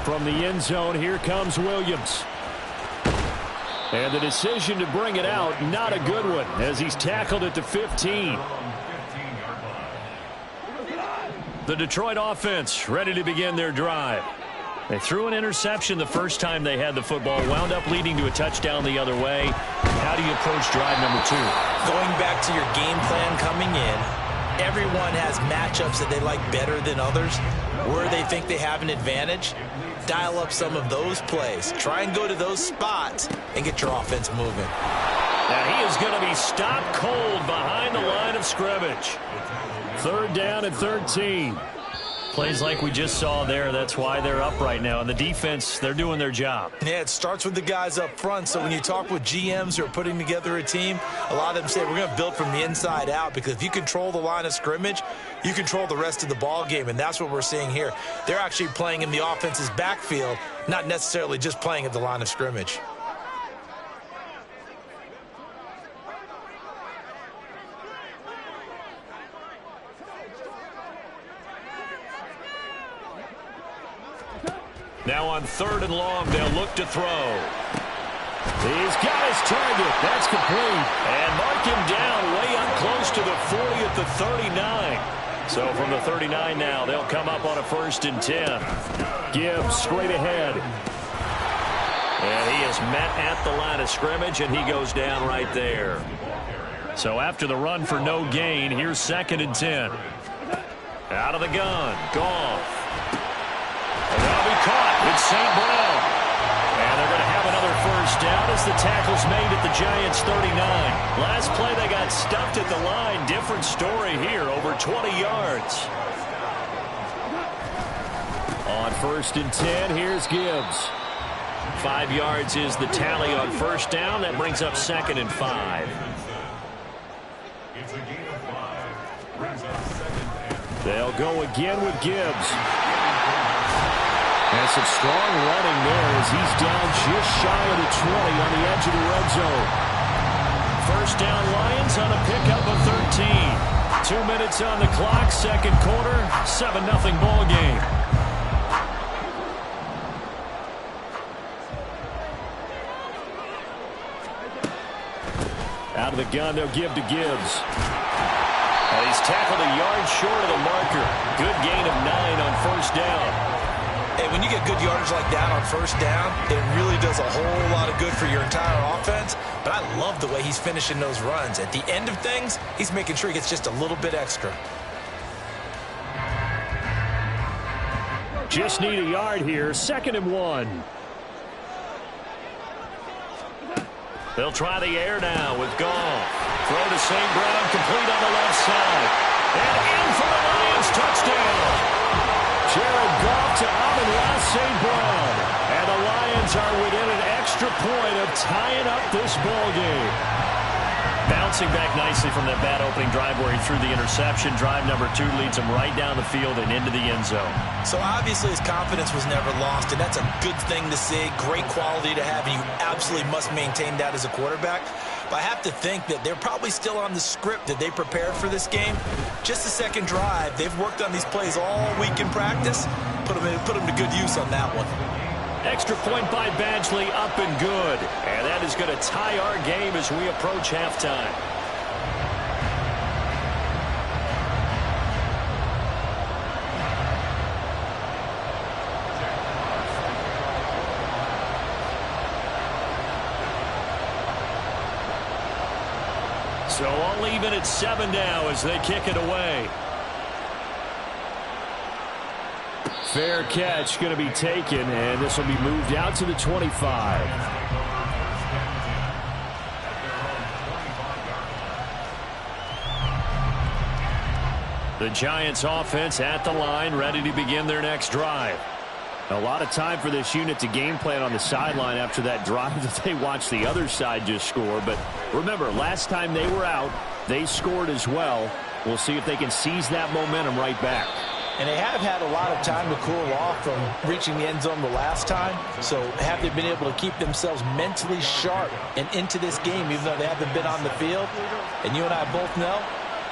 From the end zone, here comes Williams. And the decision to bring it out, not a good one, as he's tackled at the 15. The Detroit offense ready to begin their drive. They threw an interception the first time they had the football, wound up leading to a touchdown the other way. How do you approach drive number 2? Going back to your game plan coming in, everyone has matchups that they like better than others. Where they think they have an advantage, dial up some of those plays. Try and go to those spots and get your offense moving. Now he is going to be stopped cold behind the line of scrimmage. Third down and 13. Plays like we just saw there. That's why they're up right now. And the defense, they're doing their job. Yeah, it starts with the guys up front. So when you talk with GMs who are putting together a team, a lot of them say we're going to build from the inside out, because if you control the line of scrimmage, you control the rest of the ball game. And that's what we're seeing here. They're actually playing in the offense's backfield, not necessarily just playing at the line of scrimmage. Now on 3rd and long, they'll look to throw. He's got his target. That's complete. And mark him down way up close to the 40 at the 39. So from the 39 now, they'll come up on a 1st and 10. Gibbs straight ahead. And he is met at the line of scrimmage, and he goes down right there. So after the run for no gain, here's 2nd and 10. Out of the gun, Goff. And that'll be caught. It's St. Brown. And they're going to have another 1st down as the tackle's made at the Giants' 39. Last play, they got stuffed at the line. Different story here, over 20 yards. On 1st and 10, here's Gibbs. 5 yards is the tally on 1st down. That brings up 2nd and 5. It's a gain of 5. Brings up 2nd. They'll go again with Gibbs. And some strong running there as he's down just shy of the 20 on the edge of the red zone. 1st down Lions on a pickup of 13. 2 minutes on the clock, 2nd quarter, 7-0 ball game. Out of the gun, they'll give to Gibbs. And he's tackled a yard short of the marker. Good gain of 9 on 1st down. Hey, when you get good yardage like that on 1st down, it really does a whole lot of good for your entire offense. But I love the way he's finishing those runs. At the end of things, he's making sure he gets just a little bit extra. Just need a yard here, 2nd and 1. They'll try the air now with Goff. Throw to St. Brown, complete on the left side. And in for the Lions, touchdown. Jared Goff to Amon-Ra St. Brown. And the Lions are within an extra point of tying up this ball game. Bouncing back nicely from that bad opening drive where he threw the interception. Drive number 2 leads him right down the field and into the end zone. So obviously his confidence was never lost, and that's a good thing to see. Great quality to have, and you absolutely must maintain that as a quarterback. But I have to think that they're probably still on the script that they prepared for this game. Just the 2nd drive. They've worked on these plays all week in practice. Put them to good use on that one. Extra point by Badgley, up and good. And that is going to tie our game as we approach halftime. So all even at 7 now as they kick it away. Fair catch going to be taken, and this will be moved out to the 25. The Giants offense at the line, ready to begin their next drive. A lot of time for this unit to game plan on the sideline after that drive that they watched the other side just score. But remember, last time they were out, they scored as well. We'll see if they can seize that momentum right back. And they have had a lot of time to cool off from reaching the end zone the last time. So have they been able to keep themselves mentally sharp and into this game, even though they haven't been on the field? And you and I both know,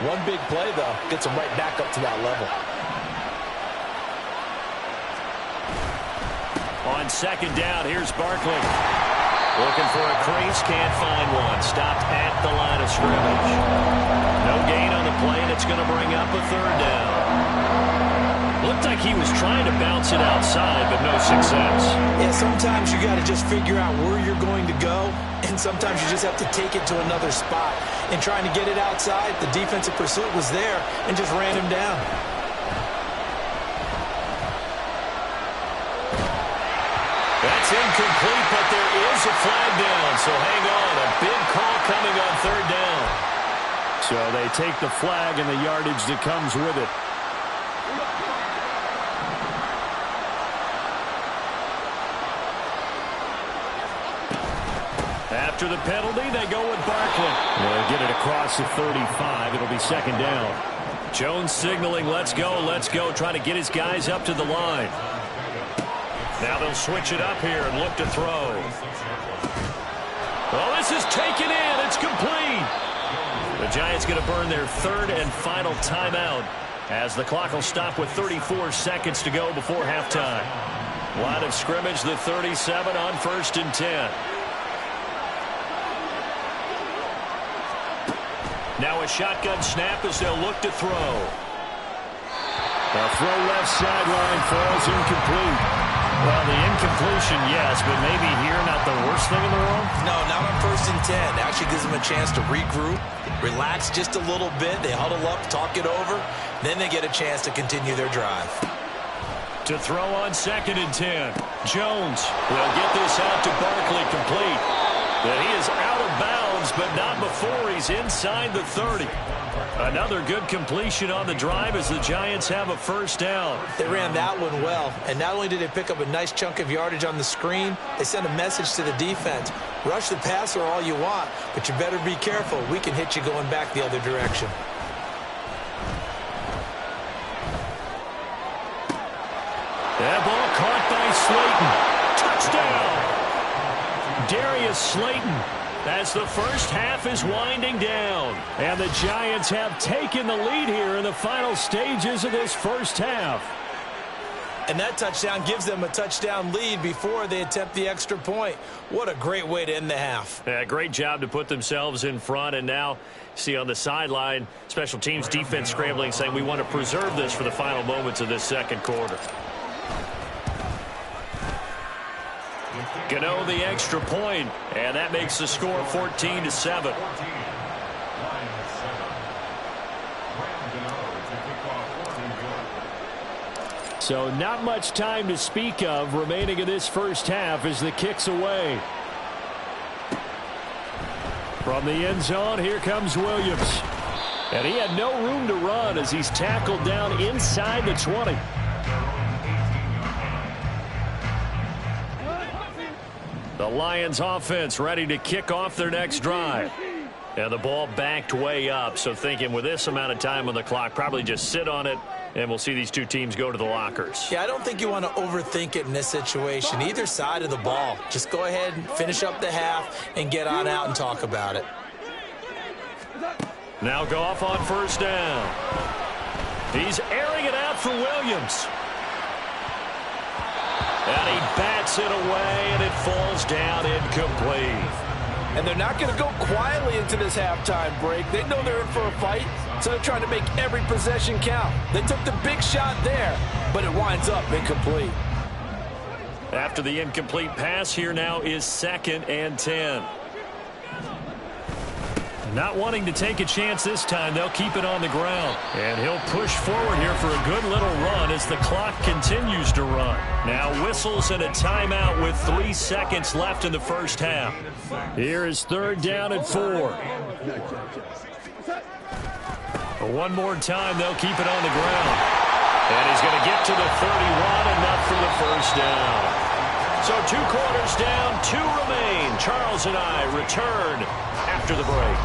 one big play, though, gets them right back up to that level. On second down, here's Barkley. Looking for a crease, can't find one. Stopped at the line of scrimmage. No gain on the play, and it's going to bring up a third down. Looked like he was trying to bounce it outside, but no success. Yeah, sometimes you got to just figure out where you're going to go, and sometimes you just have to take it to another spot. And trying to get it outside, the defensive pursuit was there and just ran him down. That's incomplete, but there is a flag down, so hang on. A big call coming on third down. So they take the flag and the yardage that comes with it. After the penalty, they go with Barkley. They'll get it across the 35. It'll be second down. Jones signaling, let's go, trying to get his guys up to the line. Now they'll switch it up here and look to throw. Well, this is taken in. It's complete. The Giants going to burn their third and final timeout as the clock will stop with 34 seconds to go before halftime. Line of scrimmage, the 37 on 1st and 10. Now a shotgun snap as they'll look to throw. The throw left sideline falls incomplete. Well, the incompletion, yes, but maybe here not the worst thing in the world? No, not on 1st and 10. Actually gives them a chance to regroup, relax just a little bit. They huddle up, talk it over. Then they get a chance to continue their drive. To throw on 2nd and 10. Jones will get this out to Barkley, complete. But he is out of bounds, but not before he's inside the 30. Another good completion on the drive as the Giants have a first down. They ran that one well, and not only did they pick up a nice chunk of yardage on the screen, they sent a message to the defense. Rush the passer all you want, but you better be careful. We can hit you going back the other direction. That ball caught by Slayton. Touchdown! Darius Slayton, as the first half is winding down. And the Giants have taken the lead here in the final stages of this first half. And that touchdown gives them a touchdown lead before they attempt the extra point. What a great way to end the half. Yeah, great job to put themselves in front. And now, see on the sideline, special teams defense scrambling, saying we want to preserve this for the final moments of this second quarter. Gano the extra point, and that makes the score 14-7. So not much time to speak of remaining in this first half as the kick's away. From the end zone, here comes Williams. And he had no room to run as he's tackled down inside the 20. The Lions offense ready to kick off their next drive. And the ball backed way up, so thinking with this amount of time on the clock, probably just sit on it, and we'll see these two teams go to the lockers. Yeah, I don't think you want to overthink it in this situation. Either side of the ball. Just go ahead and finish up the half and get on out and talk about it. Now Goff on first down. He's airing it out for Williams. And he bats it away, and it falls down incomplete. And they're not going to go quietly into this halftime break. They know they're in for a fight, so they're trying to make every possession count. They took the big shot there, but it winds up incomplete. After the incomplete pass, here now is 2nd and 10. Not wanting to take a chance this time, they'll keep it on the ground. And he'll push forward here for a good little run as the clock continues to run. Now whistles and a timeout with 3 seconds left in the first half. Here is 3rd down and 4. One more time, they'll keep it on the ground. And he's going to get to the 31, enough for the first down. So 2 quarters down, 2 remain. Charles and I return after the break.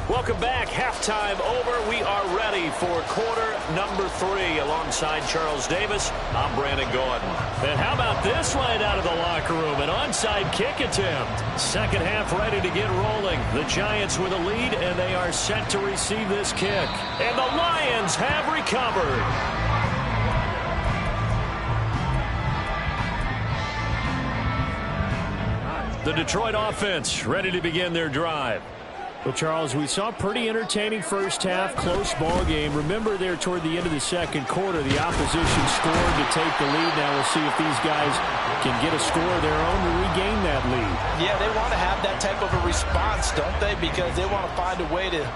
Welcome back. Halftime over. We are ready for quarter number 3. Alongside Charles Davis, I'm Brandon Gordon. And how about this right out of the locker room? An onside kick attempt. Second half ready to get rolling. The Giants with a lead, and they are set to receive this kick. And the Lions have recovered. The Detroit offense ready to begin their drive. Well, Charles, we saw a pretty entertaining first half, close ball game. Remember there toward the end of the second quarter, the opposition scored to take the lead. Now we'll see if these guys can get a score of their own to regain that lead. Yeah, they want to have that type of a response, don't they? Because they want to find a way to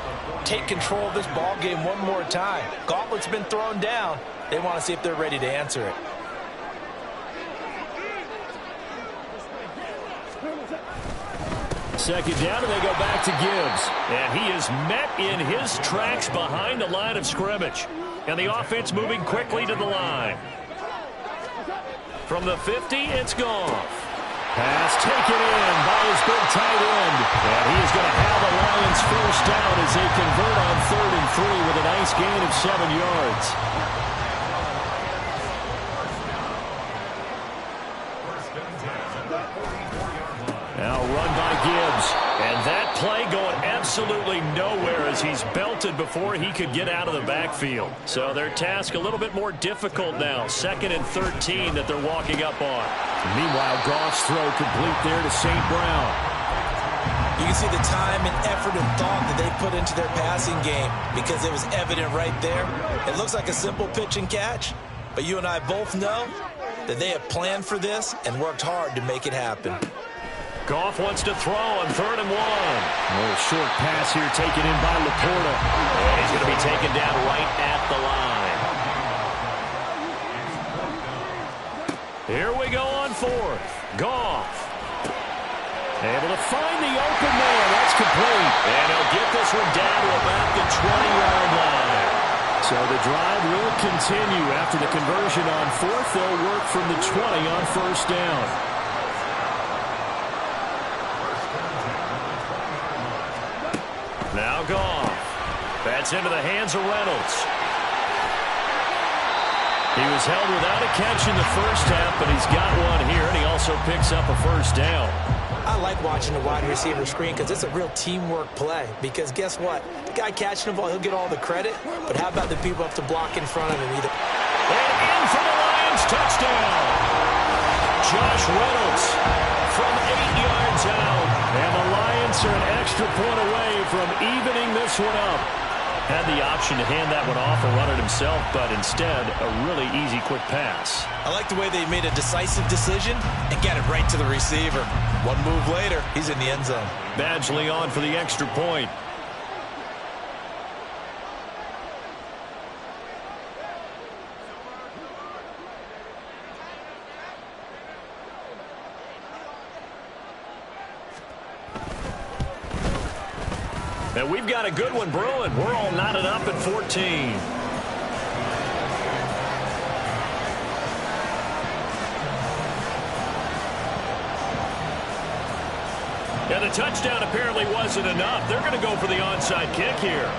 take control of this ball game one more time. Gauntlet's been thrown down. They want to see if they're ready to answer it. Second down, and they go back to Gibbs. And he is met in his tracks behind the line of scrimmage. And the offense moving quickly to the line. From the 50, it's Goff. Pass taken in by his big tight end. And he is going to have the Lions first down as they convert on 3rd and 3 with a nice gain of 7 yards. Now run by Gibbs. And that play going absolutely nowhere as he's belted before he could get out of the backfield. So their task a little bit more difficult now. 2nd and 13 that they're walking up on. Meanwhile, Goff's throw complete there to St. Brown. You can see the time and effort and thought that they put into their passing game because it was evident right there. It looks like a simple pitch and catch, but you and I both know that they have planned for this and worked hard to make it happen. Goff wants to throw on 3rd and 1. A little short pass here taken in by Laporta. And he's going to be taken down right at the line. Here we go on 4th. Goff. Able to find the open man. That's complete. And he'll get this one down to about the 20-yard line. So the drive will continue. After the conversion on 4th, they'll work from the 20 on 1st down. Now Goff. That's into the hands of Reynolds. He was held without a catch in the first half, but he's got one here, and he also picks up a first down. I like watching the wide receiver screen because it's a real teamwork play. Because guess what? The guy catching the ball, he'll get all the credit, but how about the people up to block in front of him either? And in for the Lions, touchdown. Josh Reynolds from 8 yards out. And the Lions are an extra point away from evening this one up. Had the option to hand that one off and run it himself, but instead, a really easy, quick pass. I like the way they made a decisive decision and got it right to the receiver. One move later, he's in the end zone. Badgley on for the extra point. And we've got a good one brewing. We're all knotted up at 14. And the touchdown apparently wasn't enough. They're going to go for the onside kick here.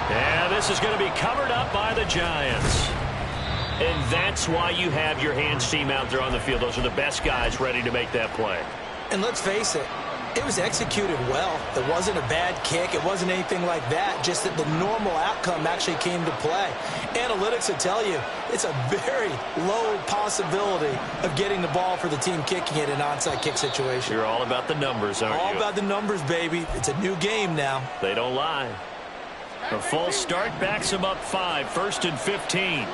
And this is going to be covered up by the Giants. And that's why you have your hands team out there on the field. Those are the best guys ready to make that play. And let's face it, It was executed well. It wasn't a bad kick. It wasn't anything like that. Just that the normal outcome actually came to play. Analytics will tell you it's a very low possibility of getting the ball for the team kicking it in an onside kick situation. You're all about the numbers, aren't you? All about the numbers, baby. It's a new game now. They don't lie. A full start backs him up 5, 1st and 15.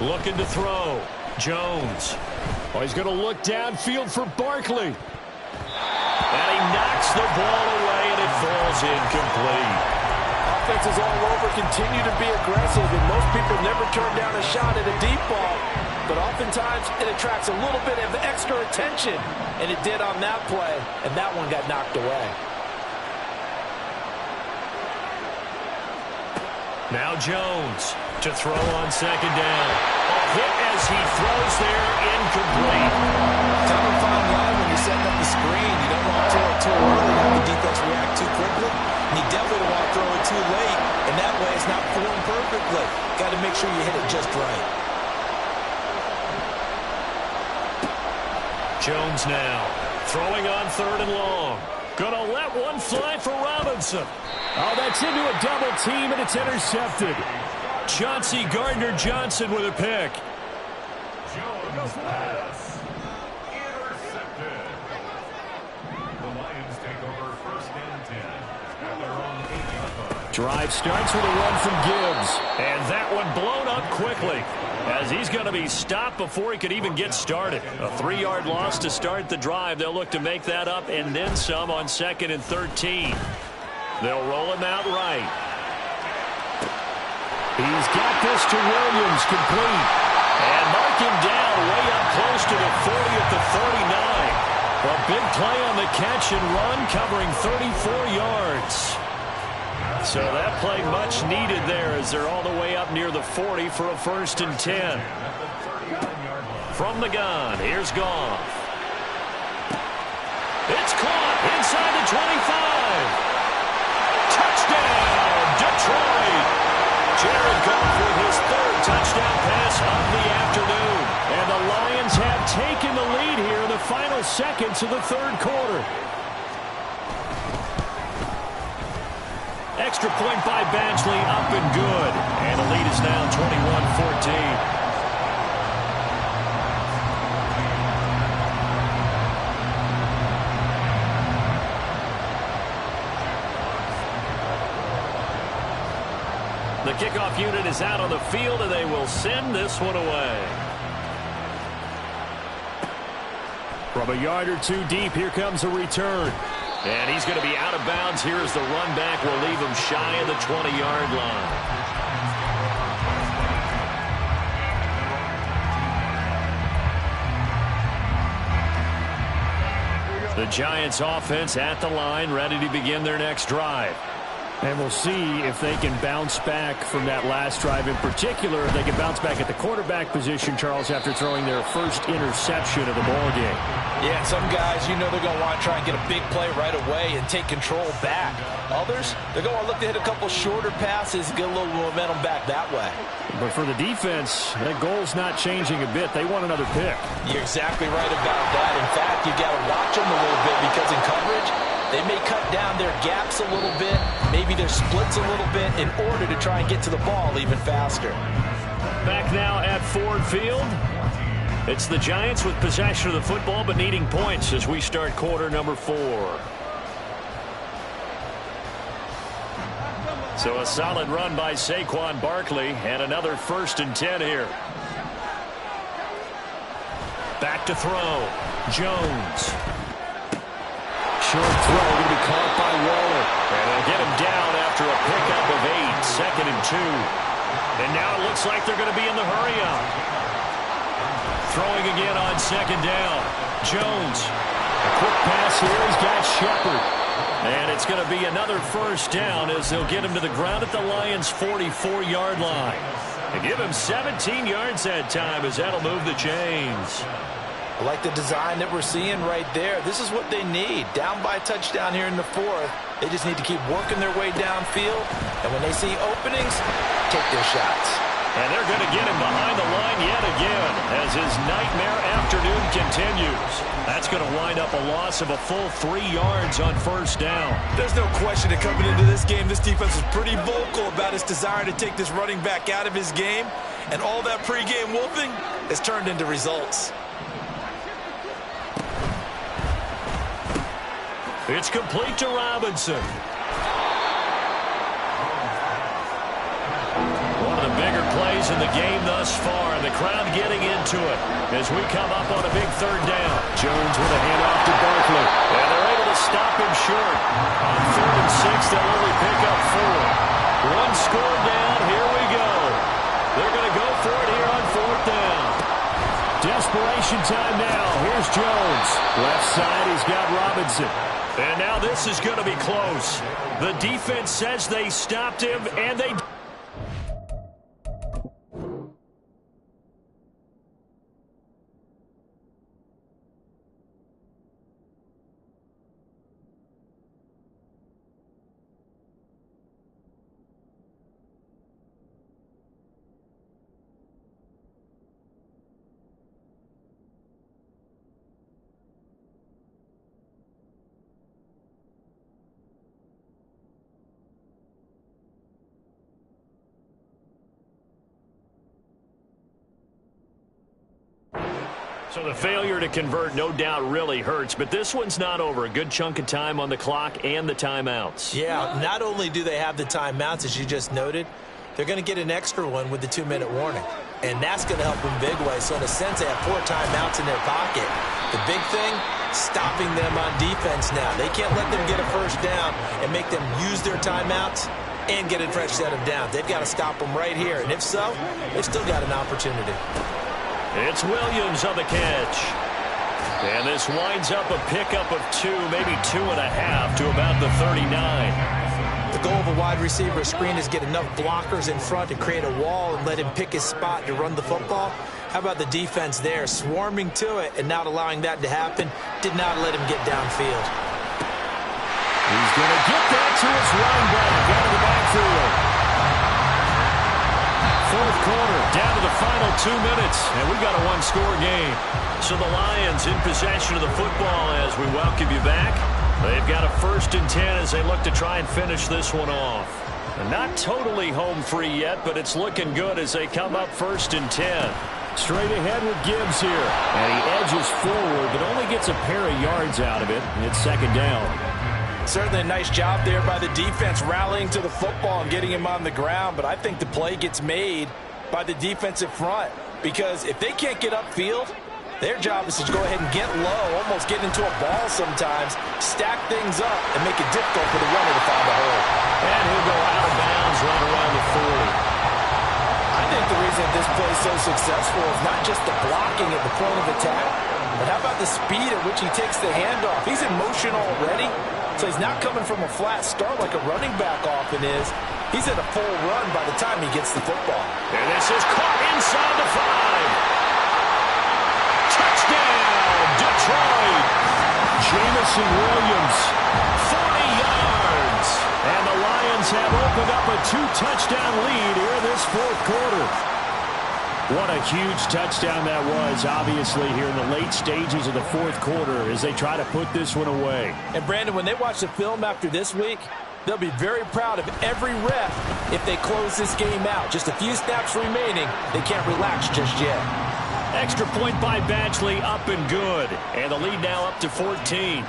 Looking to throw. Jones. Oh, he's going to look downfield for Barkley. And he knocks the ball away, and it falls incomplete. Offenses all over continue to be aggressive, and most people never turn down a shot at a deep ball. But oftentimes, it attracts a little bit of extra attention, and it did on that play, and that one got knocked away. Now Jones to throw on 2nd down. A hit as he throws there, incomplete. Kind of a fine line when you're setting up the screen. You don't want to throw it too early, have the defense react too quickly. And you definitely don't want to throw it too late, and that way it's not formed perfectly. Got to make sure you hit it just right. Jones now throwing on 3rd and long. Gonna let one fly for Robinson. Oh, that's into a double team, and it's intercepted. Chauncey Gardner-Johnson with a pick. Jones pass. Intercepted. The Lions take over 1st and 10 at their own 8-yard line. Drive starts with a run from Gibbs. And that one blown up quickly, as he's going to be stopped before he could even get started. A 3-yard loss to start the drive. They'll look to make that up and then some on 2nd and 13. They'll roll him out right. He's got this to Williams, complete. And mark him down way up close to the 40 at the 39. A big play on the catch and run, covering 34 yards. So that play much needed there, as they're all the way up near the 40 for a 1st and 10. From the gun, here's Goff. It's caught inside the 25. Touchdown, Detroit. Jared Goff with his 3rd touchdown pass of the afternoon. And the Lions have taken the lead here in the final seconds of the 3rd quarter. Extra point by Badgley, up and good. And the lead is now 21-14. The kickoff unit is out on the field, and they will send this one away. From a yard or two deep, here comes a return. And he's going to be out of bounds here as the run back will leave him shy of the 20-yard line. The Giants offense at the line, ready to begin their next drive. And we'll see if they can bounce back from that last drive in particular. If they can bounce back at the quarterback position, Charles, after throwing their first interception of the ballgame. Yeah, some guys, you know they're going to want to try and get a big play right away and take control back. Others, they're going to look to hit a couple shorter passes, get a little momentum back that way. But for the defense, that goal's not changing a bit. They want another pick. You're exactly right about that. In fact, you got to watch them a little bit, because in coverage, they may cut down their gaps a little bit, maybe their splits a little bit, in order to try and get to the ball even faster. Back now at Ford Field. It's the Giants with possession of the football, but needing points as we start quarter number 4. So a solid run by Saquon Barkley, and another 1st and 10 here. Back to throw. Jones. Short throw going to be caught by Waller. And they'll get him down after a pickup of 8, 2nd and 2. And now it looks like they're going to be in the hurry-up. Throwing again on 2nd down. Jones. A quick pass here. He's got Shepard. And it's going to be another 1st down, as they'll get him to the ground at the Lions' 44-yard line. They give him 17 yards that time, as that'll move the chains. I like the design that we're seeing right there. This is what they need. Down by a touchdown here in the 4th. They just need to keep working their way downfield. And when they see openings, take their shots. And they're going to get him behind the line yet again as his nightmare afternoon continues. That's going to wind up a loss of a full 3 yards on first down. There's no question that coming into this game, this defense was pretty vocal about its desire to take this running back out of his game. And all that pregame wolfing has turned into results. It's complete to Robinson. One of the bigger plays in the game thus far, and the crowd getting into it as we come up on a big third down. Jones with a handoff to Barkley. And they're able to stop him short. On 3rd and 6, they'll only pick up 4. 1 score down, here we go. They're going to go for it here on 4th down. Desperation time now. Here's Jones. Left side, he's got Robinson. And now this is going to be close. The defense says they stopped him, and they... So the failure to convert no doubt really hurts, but this one's not over. A good chunk of time on the clock and the timeouts. Yeah, not only do they have the timeouts, as you just noted, they're going to get an extra one with the 2-minute warning. And that's going to help them big way. So in a sense, they have 4 timeouts in their pocket. The big thing, stopping them on defense now. They can't let them get a first down and make them use their timeouts and get a fresh set of downs. They've got to stop them right here. And if so, they've still got an opportunity. It's Williams on the catch. And this winds up a pickup of 2, maybe 2.5 to about the 39. The goal of a wide receiver screen is get enough blockers in front to create a wall and let him pick his spot to run the football. How about the defense there, swarming to it and not allowing that to happen? Did not let him get downfield. He's going to get that to his running back out of the backfield. 4th quarter, down to the final 2 minutes, and we got a 1-score game. So the Lions in possession of the football as we welcome you back. They've got a 1st and 10 as they look to try and finish this one off. And not totally home free yet, but it's looking good as they come up 1st and 10. Straight ahead with Gibbs here. And he edges forward, but only gets a pair of yards out of it. And it's 2nd down. Certainly a nice job there by the defense rallying to the football and getting him on the ground, but I think the play gets made by the defensive front because if they can't get upfield, their job is to go ahead and get low, almost get into a ball sometimes, stack things up, and make it difficult for the runner to find a hole. And he'll go out of bounds right around the 40. I think the reason this play is so successful is not just the blocking at the point of attack, but how about the speed at which he takes the handoff? He's in motion already. So he's not coming from a flat start like a running back often is. He's at a full run by the time he gets the football. And this is caught inside the 5. Touchdown, Detroit. Jamison Williams. 40 yards. And the Lions have opened up a 2-touchdown lead here in this 4th quarter. What a huge touchdown that was, obviously, here in the late stages of the 4th quarter as they try to put this one away. And, Brandon, when they watch the film after this week, they'll be very proud of every rep if they close this game out. Just a few snaps remaining. They can't relax just yet. Extra point by Badgley, up and good. And the lead now up to 14.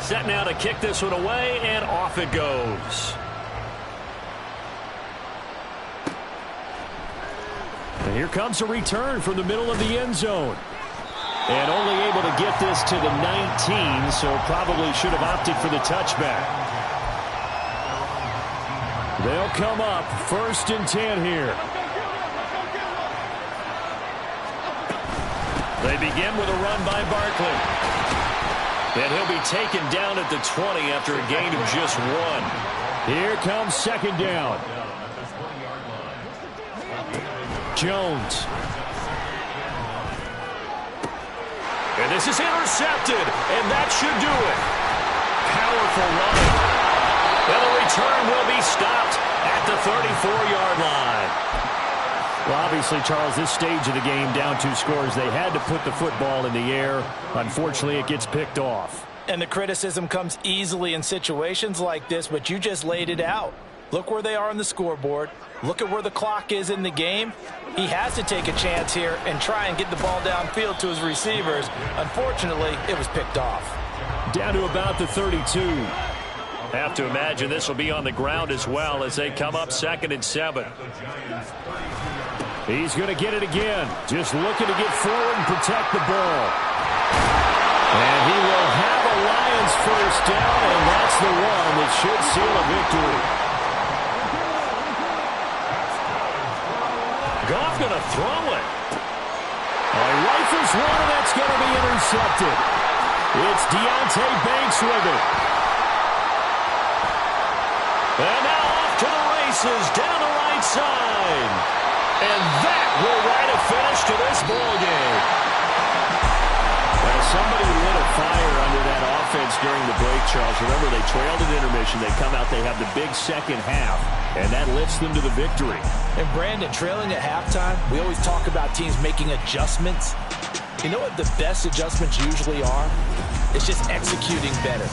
Set now to kick this one away, and off it goes. And here comes a return from the middle of the end zone. And only able to get this to the 19, so probably should have opted for the touchback. They'll come up 1st and 10 here. They begin with a run by Barkley. And he'll be taken down at the 20 after a gain of just 1. Here comes second down. Jones. And this is intercepted, and that should do it. Powerful run. And the return will be stopped at the 34-yard line. Well, obviously, Charles, this stage of the game, down 2 scores, they had to put the football in the air. Unfortunately, it gets picked off. And the criticism comes easily in situations like this, but you just laid it out. Look where they are on the scoreboard. Look at where the clock is in the game. He has to take a chance here and try and get the ball downfield to his receivers. Unfortunately, it was picked off. Down to about the 32. Have to imagine this will be on the ground as well as they come up 2nd and 7. He's going to get it again. Just looking to get forward and protect the ball. And he will have a Lions first down, and that's the one that should seal a victory. Goff going to throw it. Rifles one, and that's going to be intercepted. It's Deontay Banks with it. And now off to the races down the right side. And that will write a finish to this ball game. Well, somebody lit a fire under that offense during the break, Charles. Remember, they trailed at intermission. They come out, they have the big second half, and that lifts them to the victory. And Brandon, trailing at halftime, we always talk about teams making adjustments. You know what the best adjustments usually are? It's just executing better.